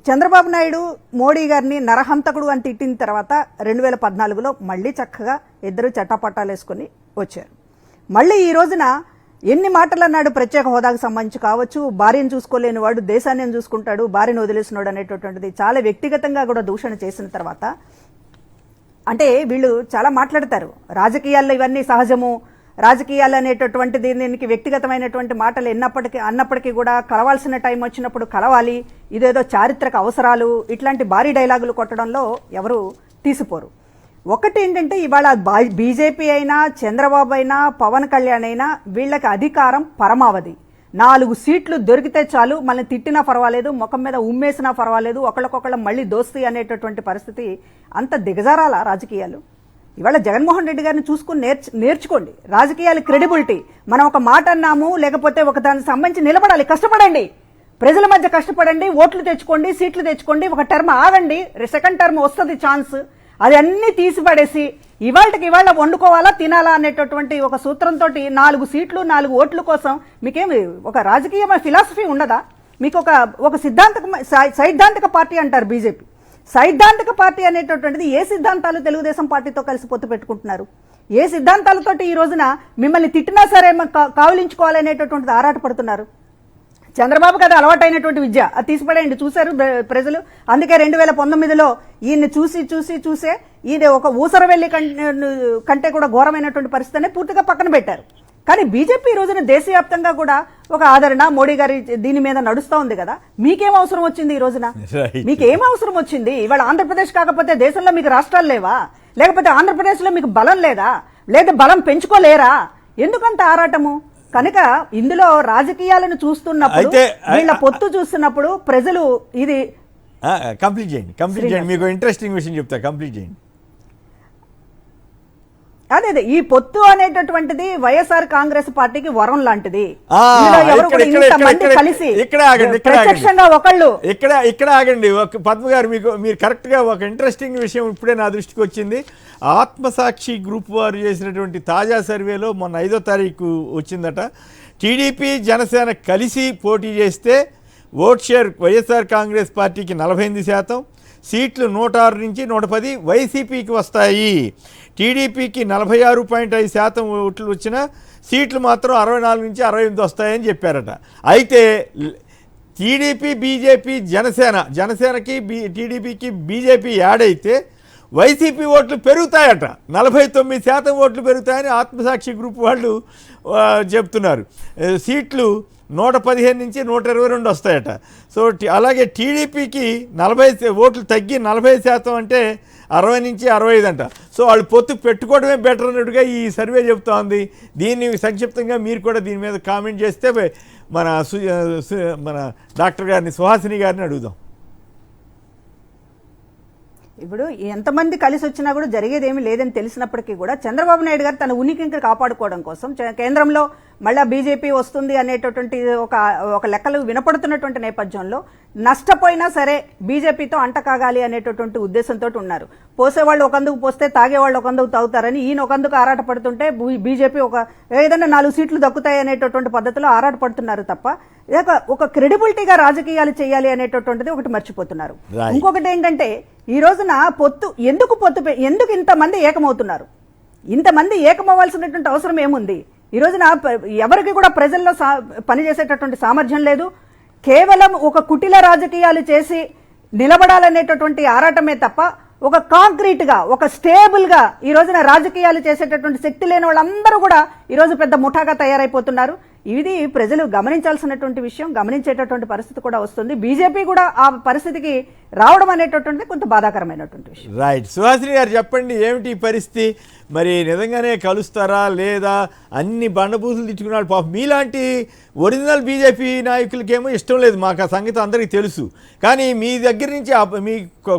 చంద్రబాబు నాయుడు మోడీ గారిని నరహంతకుడు అని తిట్టిన తర్వాత 2014లో మళ్ళీ చక్కగా ఇద్దరు చట్టాపట్టాలు వేసుకొని వచ్చారు. మళ్ళీ ఈ రోజున ఎన్ని మాటలు అన్నాడు, ప్రత్యేక హోదాకు సంబంధించి కావచ్చు, భార్యను చూసుకోలేని వాడు దేశాన్ని చూసుకుంటాడు, భార్యను వదిలేసినాడు అనేటటువంటిది చాలా వ్యక్తిగతంగా కూడా దూషణ చేసిన తర్వాత అంటే వీళ్ళు చాలా మాట్లాడతారు. రాజకీయాల్లో ఇవన్నీ సహజము, రాజకీయాలు అనేటటువంటి దీనికి వ్యక్తిగతమైనటువంటి మాటలు అన్నప్పటికీ కూడా కలవాల్సిన టైం వచ్చినప్పుడు కలవాలి, ఇదేదో చారిత్రక అవసరాలు, ఇట్లాంటి భారీ డైలాగులు కొట్టడంలో ఎవరు తీసిపోరు. ఒకటి ఏంటంటే ఇవాళ బీజేపీ అయినా చంద్రబాబు అయినా పవన్ కళ్యాణ్ అయినా వీళ్ళకి అధికారం పరమావధి. 4 సీట్లు దొరికితే చాలు, మనల్ని తిట్టినా పర్వాలేదు, ముఖం మీద ఉమ్మేసినా పర్వాలేదు, ఒకళ్ళకొకళ్ళ మళ్ళీ దోస్తీ అనేటటువంటి పరిస్థితి. అంత దిగజారాల రాజకీయాలు. ఇవాళ జగన్మోహన్ రెడ్డి గారిని చూసుకుని నేర్చుకోండి రాజకీయాల క్రెడిబిలిటీ. మనం ఒక మాట అన్నాము, లేకపోతే ఒక దానికి సంబంధించి నిలబడాలి, కష్టపడండి, ప్రజల మధ్య కష్టపడండి, ఓట్లు తెచ్చుకోండి, సీట్లు తెచ్చుకోండి, ఒక టర్మ్ ఆగండి, సెకండ్ టర్మ్ వస్తుంది ఛాన్స్. అది అన్ని తీసిపడేసి ఇవాళ వండుకోవాలా తినాలా అనేటటువంటి ఒక సూత్రంతో 4 సీట్లు 4 ఓట్ల కోసం మీకేమి ఒక రాజకీయ ఫిలాసఫీ ఉండదా? మీకు ఒక సైద్ధాంతిక పార్టీ అంటారు బీజేపీ. సైద్ధాంతిక పార్టీ అనేటటువంటిది ఏ సిద్ధాంతాలు తెలుగుదేశం పార్టీతో కలిసి పొత్తు పెట్టుకుంటున్నారు? ఏ సిద్ధాంతాలతోటి ఈ రోజున మిమ్మల్ని తిట్టినా సరే కావులించుకోవాలనేటటువంటిది ఆరాటపడుతున్నారు? చంద్రబాబు కదా అలవాటైనటువంటి విద్య, అది తీసిపడేయండి. చూశారు ప్రజలు. అందుకే 2019లో ఈయన్ని చూసే ఈయన ఒక ఊసరవెల్లి కంటే కూడా ఘోరమైనటువంటి పరిస్థితిని పూర్తిగా పక్కన పెట్టారు. కానీ బీజేపీ ఈ రోజున దేశవ్యాప్తంగా కూడా ఒక ఆదరణ మోడీ గారి దీని మీద నడుస్తూ ఉంది కదా. మీకేం అవసరం వచ్చింది ఈ రోజున? మీకేం అవసరం వచ్చింది? ఇవాళ ఆంధ్రప్రదేశ్ కాకపోతే దేశంలో మీకు రాష్ట్రాలు లేవా? లేకపోతే ఆంధ్రప్రదేశ్లో మీకు బలం లేదా? లేదా బలం పెంచుకోలేరా? ఎందుకంత ఆరాటము? కనుక ఇందులో రాజకీయాలను చూస్తున్నప్పుడు, వీళ్ళ పొత్తు చూస్తున్నప్పుడు ప్రజలు ఇది కంప్లీట్ చేయండి. మీకు ఇంట్రెస్టింగ్ విషయం చెప్తా, కంప్లీట్ చేయండి. అదే ఈ పొత్తు అనేటటువంటిది వైఎస్ఆర్ కాంగ్రెస్ పార్టీకి వరం లాంటిది. ఆ, ఇందులో ఎవరు ఇక్కడ- కూడా ఇక్కడ- ఇంతమంది ఇక్కడ- కలిసి ఇక్కడ ఆగండి, ఇక్కడ ఆగండి. ప్రత్యక్షంగా ఒకళ్ళు ఇక్కడ ఆగండి. ఒక పద్మ గారు మీరు కరెక్ట్గా ఒక ఇంట్రెస్టింగ్ విషయం ఇప్పుడే నా దృష్టికి వచ్చింది. ఆత్మసాక్షి గ్రూప్ వారు చేసినటువంటి తాజా సర్వేలో మొన్న 5వ తారీఖు వచ్చిందట. టీడీపీ జనసేన కలిసి పోటీ చేస్తే ఓట్ షేర్ వైఎస్ఆర్ కాంగ్రెస్ పార్టీకి 48%, సీట్లు 106 నుంచి 110 వైసీపీకి వస్తాయి. టీడీపీకి 46.5% ఓట్లు వచ్చినా సీట్లు మాత్రం 64 నుంచి 68 వస్తాయని చెప్పారట. అయితే టీడీపీ, బీజేపీ, జనసేనకి టీడీపీకి బీజేపీ యాడ్ అయితే వైసీపీ ఓట్లు పెరుగుతాయట. 49% ఓట్లు పెరుగుతాయని ఆత్మసాక్షి గ్రూప్ వాళ్ళు చెప్తున్నారు. సీట్లు 115 నుంచి 122 వస్తాయట. సో అలాగే టీడీపీకి 40 ఓట్లు తగ్గి 40% అంటే 60 నుంచి 65 అంట. సో వాళ్ళు పొత్తు పెట్టుకోవడమే బెటర్ అన్నట్టుగా ఈ సర్వే చెప్తా ఉంది. దీన్ని సంక్షిప్తంగా మీరు కూడా దీని మీద కామెంట్ చేస్తే మన డాక్టర్ గారిని, సుహాసిని గారిని అడుగుదాం. ఇప్పుడు ఎంతమంది కలిసి వచ్చినా కూడా జరిగేది ఏమీ లేదని తెలిసినప్పటికీ కూడా చంద్రబాబు నాయుడు గారు తన ఉనికిని కాపాడుకోవడం కోసం కేంద్రంలో మళ్ళా బీజేపీ వస్తుంది అనేటటువంటి ఒక లెక్కలు వినపడుతున్నటువంటి నేపథ్యంలో నష్టపోయినా సరే బీజేపీతో అంటకాగాలి అనేటటువంటి ఉద్దేశంతో ఉన్నారు. పోసేవాళ్ళు ఒకందుకు పోస్తే తాగేవాళ్ళు ఒకందుకు తాగుతారని ఈయన ఒకందుకు ఆరాటపడుతుంటే బీజేపీ ఏదైనా 4 సీట్లు దక్కుతాయి అనేటటువంటి పద్ధతిలో ఆరాటపడుతున్నారు తప్ప ఒక క్రెడిబిలిటీగా రాజకీయాలు చేయాలి అనేటటువంటిది ఒకటి మర్చిపోతున్నారు. ఇంకొకటి ఏంటంటే ఈ రోజున ఎందుకు ఇంతమంది ఏకమవుతున్నారు? ఇంతమంది ఏకమవ్వాల్సినటువంటి అవసరం ఏముంది? ఈ రోజున ఎవరికి కూడా ప్రజల్లో పనిచేసేటటువంటి సామర్థ్యం లేదు. కేవలం ఒక కుటిల రాజకీయాలు చేసి నిలబడాలనేటటువంటి ఆరాటమే తప్ప ఒక కాంక్రీట్ గా, ఒక స్టేబుల్ గా ఈ రోజున రాజకీయాలు చేసేటటువంటి శక్తి లేని వాళ్ళందరూ కూడా ఈ రోజు పెద్ద ముఠాగా తయారైపోతున్నారు. ఇది ప్రజలు గమనించాల్సినటువంటి విషయం, గమనించేటటువంటి పరిస్థితి కూడా వస్తుంది. బీజేపీ కూడా ఆ పరిస్థితికి రావడం అనేటటువంటిది కొంత బాధాకరమైనటువంటి విషయం. రైట్. సుహాసిని గారు చెప్పండి, ఏమిటి పరిస్థితి? మరి నిజంగానే కలుస్తారా లేదా? అన్ని బండబూసులు తిట్టుకున్నాడు పాపం. మీలాంటి ఒరిజినల్ బీజేపీ నాయకులకేమో ఇష్టం లేదు, మాకు ఆ సంగతి అందరికీ తెలుసు. కానీ మీ దగ్గర నుంచి మీ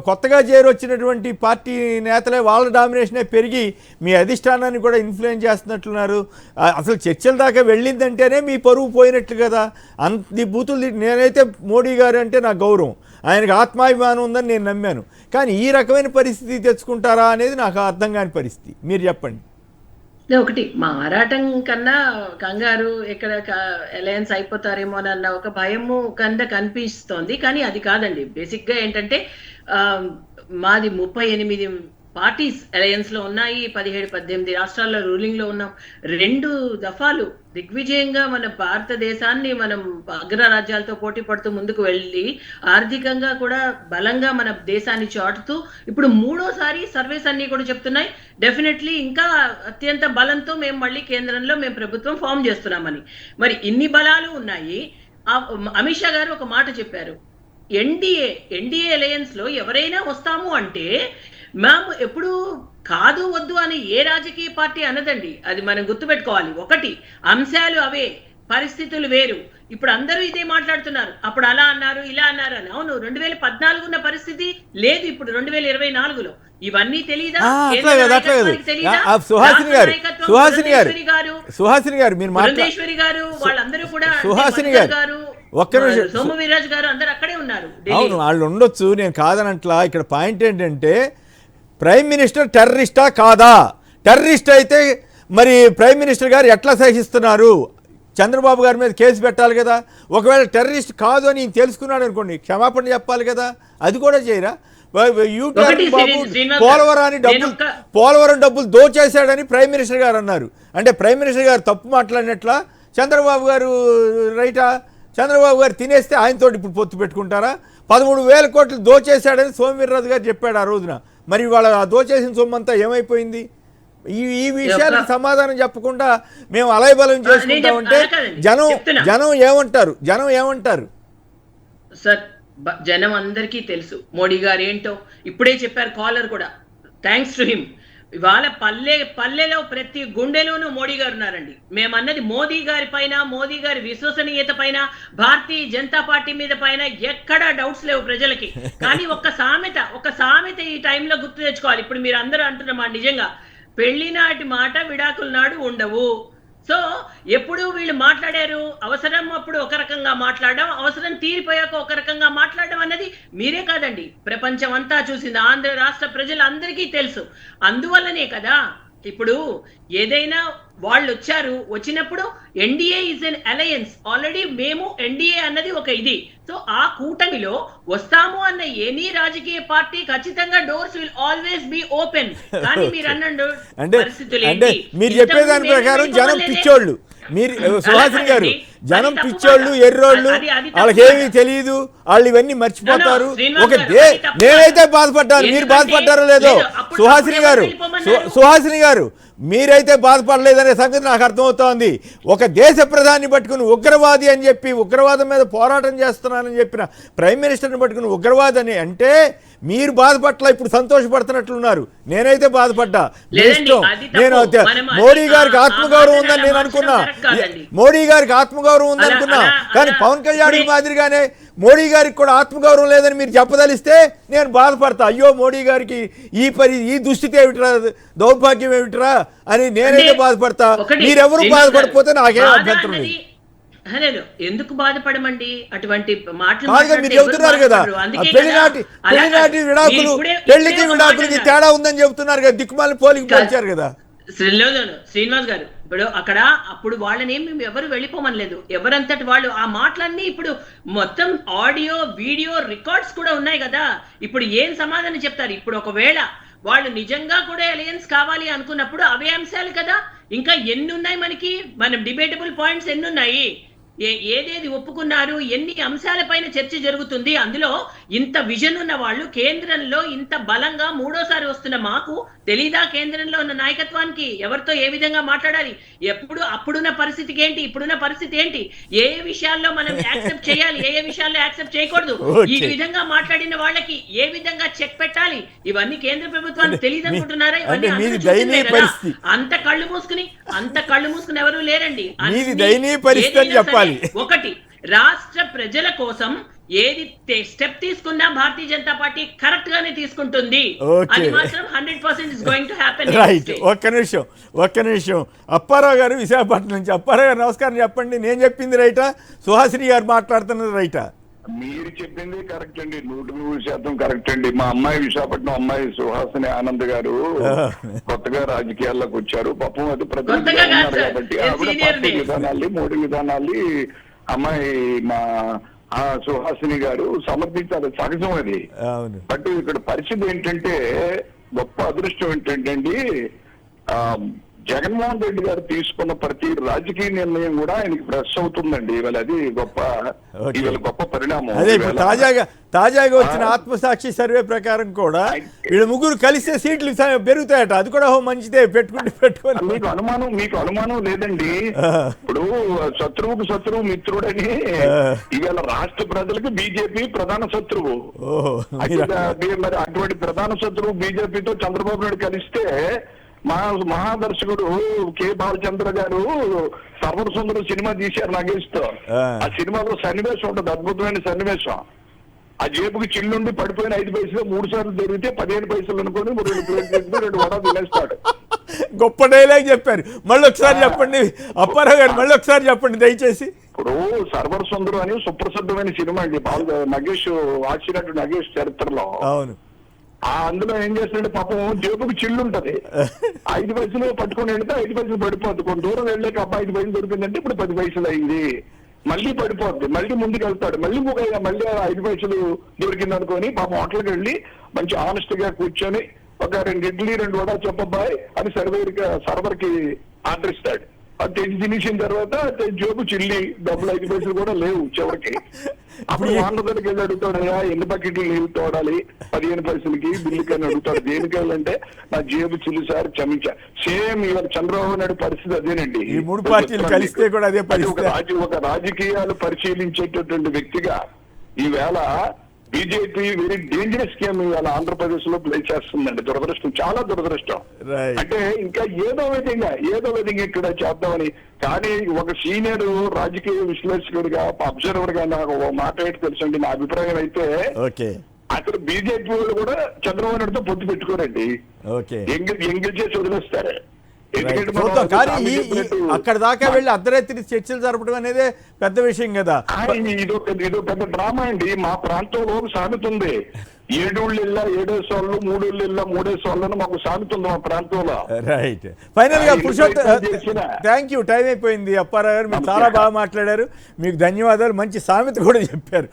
కొత్తగా చేరొచ్చినటువంటి పార్టీ నేతలే వాళ్ళ డామినేషనే పెరిగి మీ అధిష్టానాన్ని కూడా ఇన్ఫ్లుయెన్స్ చేస్తున్నట్లున్నారు. అసలు చర్చల దాకా వెళ్ళిందంటేనే మీ పరువు పోయినట్లు కదా. అంత బూతులు నేనైతే మోడీ గారు అంటే నా గౌరవం, ఆయనకు ఆత్మాభిమానం ఉందని నేను నమ్మాను. కానీ ఈ రకమైన పరిస్థితి తెచ్చుకుంటారా అనేది నాకు అర్థం కాని పరిస్థితి. మీరు చెప్పండి. ఒకటి మారాటం కన్నా కంగారు ఎక్కడ అలయన్స్ అయిపోతారేమోనన్న ఒక భయము కింద కనిపిస్తోంది. కానీ అది కాదండి. బేసిక్ గా ఏంటంటే మాది 38 పార్టీస్ అలయన్స్ లో ఉన్నాయి. 17-18 రాష్ట్రాల్లో రూలింగ్ లో ఉన్నాం. 2 దఫాలు దిగ్విజయంగా మన భారతదేశాన్ని మనం అగ్రరాజ్యాలతో పోటీ పడుతూ ముందుకు వెళ్ళి ఆర్థికంగా కూడా బలంగా మన దేశాన్ని చాటుతూ ఇప్పుడు 3వసారి సర్వేస్ అన్ని కూడా చెప్తున్నాయి డెఫినెట్లీ ఇంకా అత్యంత బలంతో మేము మళ్ళీ కేంద్రంలో మేము ప్రభుత్వం ఫామ్ చేస్తున్నామని. మరి ఇన్ని బలాలు ఉన్నాయి. అమిత్ షా గారు ఒక మాట చెప్పారు, ఎన్డీఏ అలయన్స్ లో ఎవరైనా వస్తాము అంటే మేము ఎప్పుడు కాదు వద్దు అని ఏ రాజకీయ పార్టీ అనదండి. అది మనం గుర్తుపెట్టుకోవాలి. ఒకటి అంశాలు అవే, పరిస్థితులు వేరు. ఇప్పుడు అందరూ ఇదే మాట్లాడుతున్నారు, అప్పుడు అలా అన్నారు ఇలా అన్నారు అని. అవును, 2014 ఉన్న పరిస్థితి లేదు ఇప్పుడు 2024లో. ఇవన్నీ తెలీదా? సుహాసిని గారు మీరు పురంధేశ్వరి గారు వాళ్ళందరూ కూడా, సుహాసిని గారు ఒక్క నిమిషం, సోమవీరాజు గారు అందరూ అక్కడే ఉన్నారు. అవును, వాళ్ళు ఉండొచ్చు, నేను కాదనట్లా. ఇక్కడ పాయింట్ ఏంటంటే ప్రైమ్ మినిస్టర్ టెర్రరిస్టా కాదా? టెర్రరిస్ట్ అయితే మరి ప్రైమ్ మినిస్టర్ గారు ఎట్లా సహిస్తున్నారు? చంద్రబాబు గారి మీద కేసు పెట్టాలి కదా. ఒకవేళ టెర్రరిస్ట్ కాదు అని తెలుసుకున్నాడు అనుకోండి, క్షమాపణ చెప్పాలి కదా. అది కూడా చేయరా? పోలవరం డబ్బులు దోచేశాడని ప్రైమ్ మినిస్టర్ గారు అన్నారు. అంటే ప్రైమ్ మినిస్టర్ గారు తప్పు మాట్లాడినట్లా? చంద్రబాబు గారు రైటా? చంద్రబాబు గారు తినేస్తే ఆయనతో ఇప్పుడు పొత్తు పెట్టుకుంటారా? 13,000 కోట్లు దోచేశాడని సోమవీర్రాజు గారు చెప్పాడు ఆ రోజున. మరి వాళ్ళ దోచేసిన సొమ్మంతా ఏమైపోయింది? ఈ విషయానికి సమాధానం చెప్పకుండా మేము అలయబలం చేసుకుంటామంటే జనం ఏమంటారు? సార్, జనం అందరికీ తెలుసు మోడీ గారు ఏంటో. ఇప్పుడే చెప్పారు కాలర్ కూడా, థ్యాంక్స్ టు హిమ్. ఇవాళ పల్లెలో ప్రతి గుండెలోనూ మోడీ గారు ఉన్నారండి. మేమన్నది మోదీ గారి పైన, మోదీ గారి విశ్వసనీయత పైన, భారతీయ జనతా పార్టీ మీద పైన ఎక్కడా డౌట్స్ లేవు ప్రజలకి. కానీ ఒక సామెత ఈ టైంలో గుర్తు తెచ్చుకోవాలి. ఇప్పుడు మీరు అందరూ అంటున్నామా, నిజంగా పెళ్లి నాటి మాట విడాకుల నాడు ఉండవు. సో ఎప్పుడు వీళ్ళు మాట్లాడారు, అవసరం అప్పుడు ఒక రకంగా మాట్లాడడం, అవసరం తీరిపోయాక ఒక రకంగా మాట్లాడడం అన్నది మీరే కాదండి, ప్రపంచం అంతా చూసింది, ఆంధ్ర రాష్ట్ర ప్రజలందరికీ తెలుసు. అందువల్లనే కదా ఇప్పుడు ఏదైనా వాళ్ళు వచ్చినప్పుడు NDA is an alliance, already మేము ఎన్డీఏ అన్నది ఒక ఇది. సో ఆ కూటమిలో వస్తాము అన్న ఎనీ రాజకీయ పార్టీ ఖచ్చితంగా doors will always be open. కానీ మీరు అన్నట్టు పరిస్థితులు అంటే మీరు చెప్పేదాని ప్రకారం జనం పిచ్చోళ్ళు, మీరు సుహాసిని గారు, జనం పిచ్చోళ్ళు, ఎర్రోళ్ళు, వాళ్ళకేమీ తెలియదు, వాళ్ళు ఇవన్నీ మర్చిపోతారు. నేనైతే బాధపడ్డాను, మీరు బాధపడ్డారో లేదో సుహాసిని గారు మీరైతే బాధపడలేదనే సంగతి నాకు అర్థమవుతోంది. ఒక దేశ ప్రధాని పట్టుకుని ఉగ్రవాది అని చెప్పి, ఉగ్రవాదం మీద పోరాటం చేస్తున్నానని చెప్పిన ప్రైమ్ మినిస్టర్ని పట్టుకుని ఉగ్రవాది అని అంటే మీరు బాధపట్ల ఇప్పుడు సంతోషపడుతున్నట్లున్నారు. నేనైతే బాధపడ్డా. నేను మోడీ గారికి ఆత్మగౌరవం ఉందని నేను అనుకున్నా, మోడీ గారికి ఆత్మగౌరవం ఉందనుకున్నా. కానీ పవన్ కళ్యాణ్ మాదిరిగానే మోడీ గారికి కూడా ఆత్మగౌరవం లేదని మీరు చెప్పదలిస్తే నేను బాధపడతా. అయ్యో మోడీ గారికి ఈ దుస్థితి ఏమిట్రా, దౌర్భాగ్యం ఏమిట్రా అని నేనైతే బాధపడతా. మీరెవరు బాధపడిపోతే నాకేం అభ్యంతరం లేదు. ఎందుకు బాధపడమండి అటువంటి మాటలు? మీరు చెబుతున్నారు కదా పెళ్లినాటి విడాకులు, పెళ్లికి విడాకులకి తేడా ఉందని చెబుతున్నారు కదా, దిక్కుమాలని పోలికి పోల్చారు కదా. శ్రీనివాస్ గారు, ఇప్పుడు అప్పుడు వాళ్ళని మేము ఎవరు వెళ్ళిపోమనలేదు, ఎవరంతటి వాళ్ళు. ఆ మాటలన్నీ ఇప్పుడు మొత్తం ఆడియో వీడియో రికార్డ్స్ కూడా ఉన్నాయి కదా. ఇప్పుడు ఏం సమాధానం చెప్తారు? ఇప్పుడు ఒకవేళ వాళ్ళు నిజంగా కూడా అలయన్స్ కావాలి అనుకున్నప్పుడు అవే అంశాలు కదా. ఇంకా ఎన్ని ఉన్నాయి మనకి, మనం డిబేటబుల్ పాయింట్స్ ఎన్ని ఉన్నాయి, ఏదేది ఒప్పుకున్నారు, ఎన్ని అంశాలపైన చర్చ జరుగుతుంది. అందులో ఇంత విజన్ ఉన్న వాళ్ళు కేంద్రంలో ఇంత బలంగా మూడోసారి వస్తున్న మాకు తెలీదా కేంద్రంలో ఉన్న నాయకత్వానికి ఎవరితో ఏ విధంగా మాట్లాడాలి, ఎప్పుడు అప్పుడున్న పరిస్థితికి ఏంటి, ఇప్పుడున్న పరిస్థితి ఏంటి, ఏ విషయాల్లో మనం యాక్సెప్ట్ చేయాలి, ఏ విషయాల్లో యాక్సెప్ట్ చేయకూడదు, ఈ విధంగా మాట్లాడిన వాళ్ళకి ఏ విధంగా చెక్ పెట్టాలి, ఇవన్నీ కేంద్ర ప్రభుత్వానికి తెలియదు అనుకుంటున్నారా? అంత కళ్ళు మూసుకుని ఎవరు లేరండి. ఒకటి, రాష్ట్ర ప్రజల కోసం ఏది స్టెప్ తీసుకున్నా భారతీయ జనతా పార్టీ కరెక్ట్ గానే తీసుకుంటుంది. అది మాత్రం 100% is going to happen. Right. ఒక్క నిమిషం అప్పారావు గారు విశాఖపట్నం నుంచి. అప్పారావు గారు నమస్కారం. చెప్పండి, నేను చెప్పింది రైటా, సుహాసిని గారు మాట్లాడుతున్నది రైటా? మీరు చెప్పింది కరెక్ట్ అండి, 100% కరెక్ట్ అండి. మా అమ్మాయి విశాఖపట్నం అమ్మాయి సుహాసిని ఆనంద్ గారు కొత్తగా రాజకీయాల్లోకి వచ్చారు. పాపం అది ప్రతి కాబట్టి ఆవిడ పార్టీ విధానాల్ని, మోడీ విధానాల్ని అమ్మాయి మా సుహాసిని గారు సమర్థించాలి, సహజం అది. బట్ ఇక్కడ పరిస్థితి ఏంటంటే, గొప్ప అదృష్టం ఏంటంటే అండి, జగన్మోహన్ రెడ్డి గారు తీసుకున్న ప్రతి రాజకీయ నిర్ణయం కూడా ఆయనకి ప్రెస్ అవుతుందండి. ఇవాళ అది గొప్ప పరిణామం. అదే ఇప్పుడు తాజాగా వచ్చిన ఆత్మసాక్షి సర్వే ప్రకారం కూడా వీళ్ళు ముగ్గురు కలిస్తే సీట్లు పెరుగుతాయట. అది కూడా మంచిదే, పెట్టుకుని. మీకు అనుమానం లేదండి. ఇప్పుడు శత్రువుకు శత్రువు మిత్రుడని ఇవాళ రాష్ట్ర ప్రజలకు బీజేపీ ప్రధాన శత్రువు. మరి అటువంటి ప్రధాన శత్రువు బీజేపీతో చంద్రబాబు నాయుడు కలిస్తే మహాదర్శకుడు కె బాలచంద్ర గారు సర్వర్ సుందరం సినిమా తీశారు నాగేష్తో. ఆ సినిమాలో సన్నివేశం ఉంటుంది, అద్భుతమైన సన్నివేశం. ఆ జేబుకి చిల్లుండి పడిపోయిన 5 పైసలు 3 సార్లు దొరికితే 15 పైసలు అనుకుని 2 ప్లేట్లు 2 వడ తినేస్తాడు. గొప్ప డైలాగ్ చెప్పారు. మళ్ళీ ఒకసారి చెప్పండి అప్పారావు గారు, మళ్ళీ ఒకసారి చెప్పండి దయచేసి. ఇప్పుడు సర్వర్ సుందరం అని సుప్రసిద్ధమైన సినిమా అండి, నగేష్ ఆశీనటు నగేష్ చరిత్రలో. అవును. అందులో ఏం చేస్తాడంటే పాపం జేబుకి చిల్లు ఉంటది, 5 పైసలు పట్టుకుని వెళ్తే 5 పైసలు పడిపోద్ది. కొంత దూరం వెళ్ళాక అబ్బా 5 పైసలు దొరికిందంటే ఇప్పుడు 10 పైసలు అయింది, మళ్ళీ పడిపోద్ది, మళ్ళీ ముందుకు వెళ్తాడు, మళ్ళీ 5 పైసలు దొరికింది అనుకోని పాపం హోటల్కి వెళ్ళి మంచి ఆనెస్ట్ గా కూర్చొని ఒక 2 ఇడ్లీ 2 వడ చెప్పబ్బాయి అని సర్వర్ కి ఆర్డర్ ఇస్తాడు. అది తెచ్చి తినేసిన తర్వాత జోబు చిల్లి డబ్బులు 5 పైసలు కూడా లేవు చివరికి. అప్పుడు వాళ్ళ దగ్గరికి వెళ్ళి అడుగుతాడయ్యా ఎన్ని బకెట్లు నీళ్ళు తోడాలి 15 పైసలకి బిల్లుకి అని అడుగుతాడు. దేనికి వెళ్ళంటే నా జేబు చిల్లి సార్ క్షమించా. సేమ్ ఇవాళ చంద్రబాబు నాయుడు పరిస్థితి అదేనండి. ఒక రాజకీయాలు పరిశీలించేటటువంటి వ్యక్తిగా ఈవేళ బీజేపీ వెరీ డేంజరస్ గేమ్ ఇవాళ ఆంధ్రప్రదేశ్ లో ప్లే చేస్తుందండి. దురదృష్టం, చాలా దురదృష్టం. అంటే ఇంకా ఏదో విధంగా ఇక్కడ చేద్దామని. కానీ ఒక సీనియర్ రాజకీయ విశ్లేషకుడిగా, అబ్జర్వర్ గా నాకు ఒక మాట ఏంటి తెలుసండి, నా అభిప్రాయం అయితే అసలు బీజేపీ వాళ్ళు కూడా చంద్రబాబు నాయుడుతో పొత్తు పెట్టుకోరండి. ఓకే ఎంగిల్ చేసి వదిలేస్తారు. ఎందుకంటే మనం చూద్దాం. కానీ స్వామి ఈ చెప్పినట్టు అక్కడ దాకా వెళ్ళి అర్ధరాత్రి చర్చలు జరపడం అనేది పెద్ద విషయం కదా. ఇదో పెద్ద డ్రామా అండి. మా ప్రాంతంలో ఒక సామెత ఉంది, 7 ఊళ్ళు ఇళ్ళ 7 వాళ్ళు, 3 ఊళ్ళు ఇళ్ళ 3 వాళ్ళు మాకు సామెత ఉంది మా ప్రాంతంలో. రైట్. ఫైనల్ గా పురుషోత్తం, చేసిన థ్యాంక్ యూ. టైం అయిపోయింది. అప్పారావు గారు మీరు చాలా బాగా మాట్లాడారు, మీకు ధన్యవాదాలు. మంచి సామెత కూడా చెప్పారు,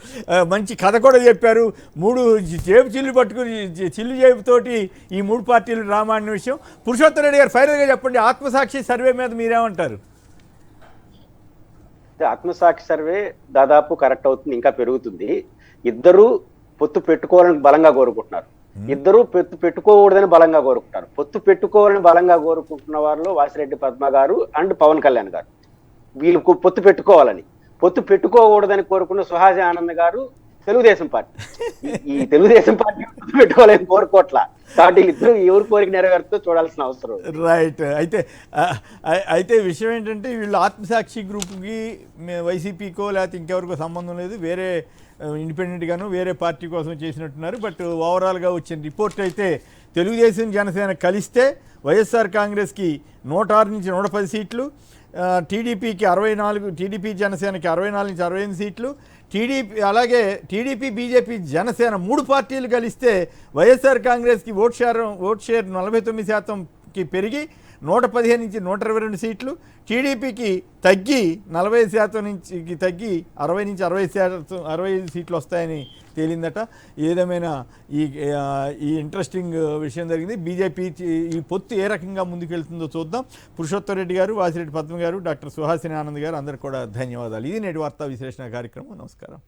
మంచి కథ కూడా చెప్పారు. 3 జేబు చిల్లు పట్టుకుని చిల్లు జేబుతోటి ఈ 3 పార్టీలు డ్రామా అనే విషయం. పురుషోత్తం రెడ్డి గారు ఫైనల్ గా చెప్పండి, ఆత్మసాక్షి సర్వే మీద మీరేమంటారు? ఆత్మసాక్షి సర్వే దాదాపు కరెక్ట్ అవుతుంది, ఇంకా పెరుగుతుంది. ఇద్దరు పొత్తు పెట్టుకోవాలని బలంగా కోరుకుంటున్నారు, ఇద్దరు పొత్తు పెట్టుకోకూడదని బలంగా కోరుకుంటారు. పొత్తు పెట్టుకోవాలని బలంగా కోరుకుంటున్న వారిలో వాసిరెడ్డి పద్మ గారు అండ్ పవన్ కళ్యాణ్ గారు, వీళ్ళు పొత్తు పెట్టుకోవాలని. పొత్తు పెట్టుకోకూడదని కోరుకున్న సుహాసి ఆనంద్ గారు తెలుగుదేశం పార్టీ. ఈ తెలుగుదేశం పార్టీ పొత్తు పెట్టుకోవాలని కోరుకోవట్లా. కాబట్టి వీళ్ళిద్దరూ ఎవరు కోరిక నెరవేరుతో చూడాల్సిన అవసరం. రైట్. అయితే విషయం ఏంటంటే వీళ్ళు ఆత్మసాక్షి గ్రూప్కి వైసీపీకో లేకపోతే ఇంకెవరికో సంబంధం లేదు, వేరే ఇండిపెండెంట్గాను వేరే పార్టీ కోసం చేసినట్టున్నారు. బట్ ఓవరాల్గా వచ్చిన రిపోర్ట్ అయితే తెలుగుదేశం జనసేన కలిస్తే వైఎస్ఆర్ కాంగ్రెస్కి 106 నుంచి 110 సీట్లు, టీడీపీకి 64, టీడీపీ జనసేనకి 64 నుంచి 65 సీట్లు, అలాగే టీడీపీ బీజేపీ జనసేన 3 పార్టీలు కలిస్తే వైఎస్ఆర్ కాంగ్రెస్కి ఓట్ షేర్ 49%కి పెరిగి 115 నుంచి 122 సీట్లు, టీడీపీకి తగ్గి 40% నుంచి తగ్గి 60 నుంచి 65 సీట్లు వస్తాయని తేలిందట. ఏదేమైనా ఈ ఇంట్రెస్టింగ్ విషయం జరిగింది. బీజేపీ ఈ పొత్తు ఏ రకంగా ముందుకెళ్తుందో చూద్దాం. పురుషోత్తం రెడ్డి గారు, వాసిరెడ్డి పద్మ గారు, డాక్టర్ సుహాసిని ఆనంద్ గారు అందరికీ కూడా ధన్యవాదాలు. ఇది నేటి వార్తా విశ్లేషణ కార్యక్రమం. నమస్కారం.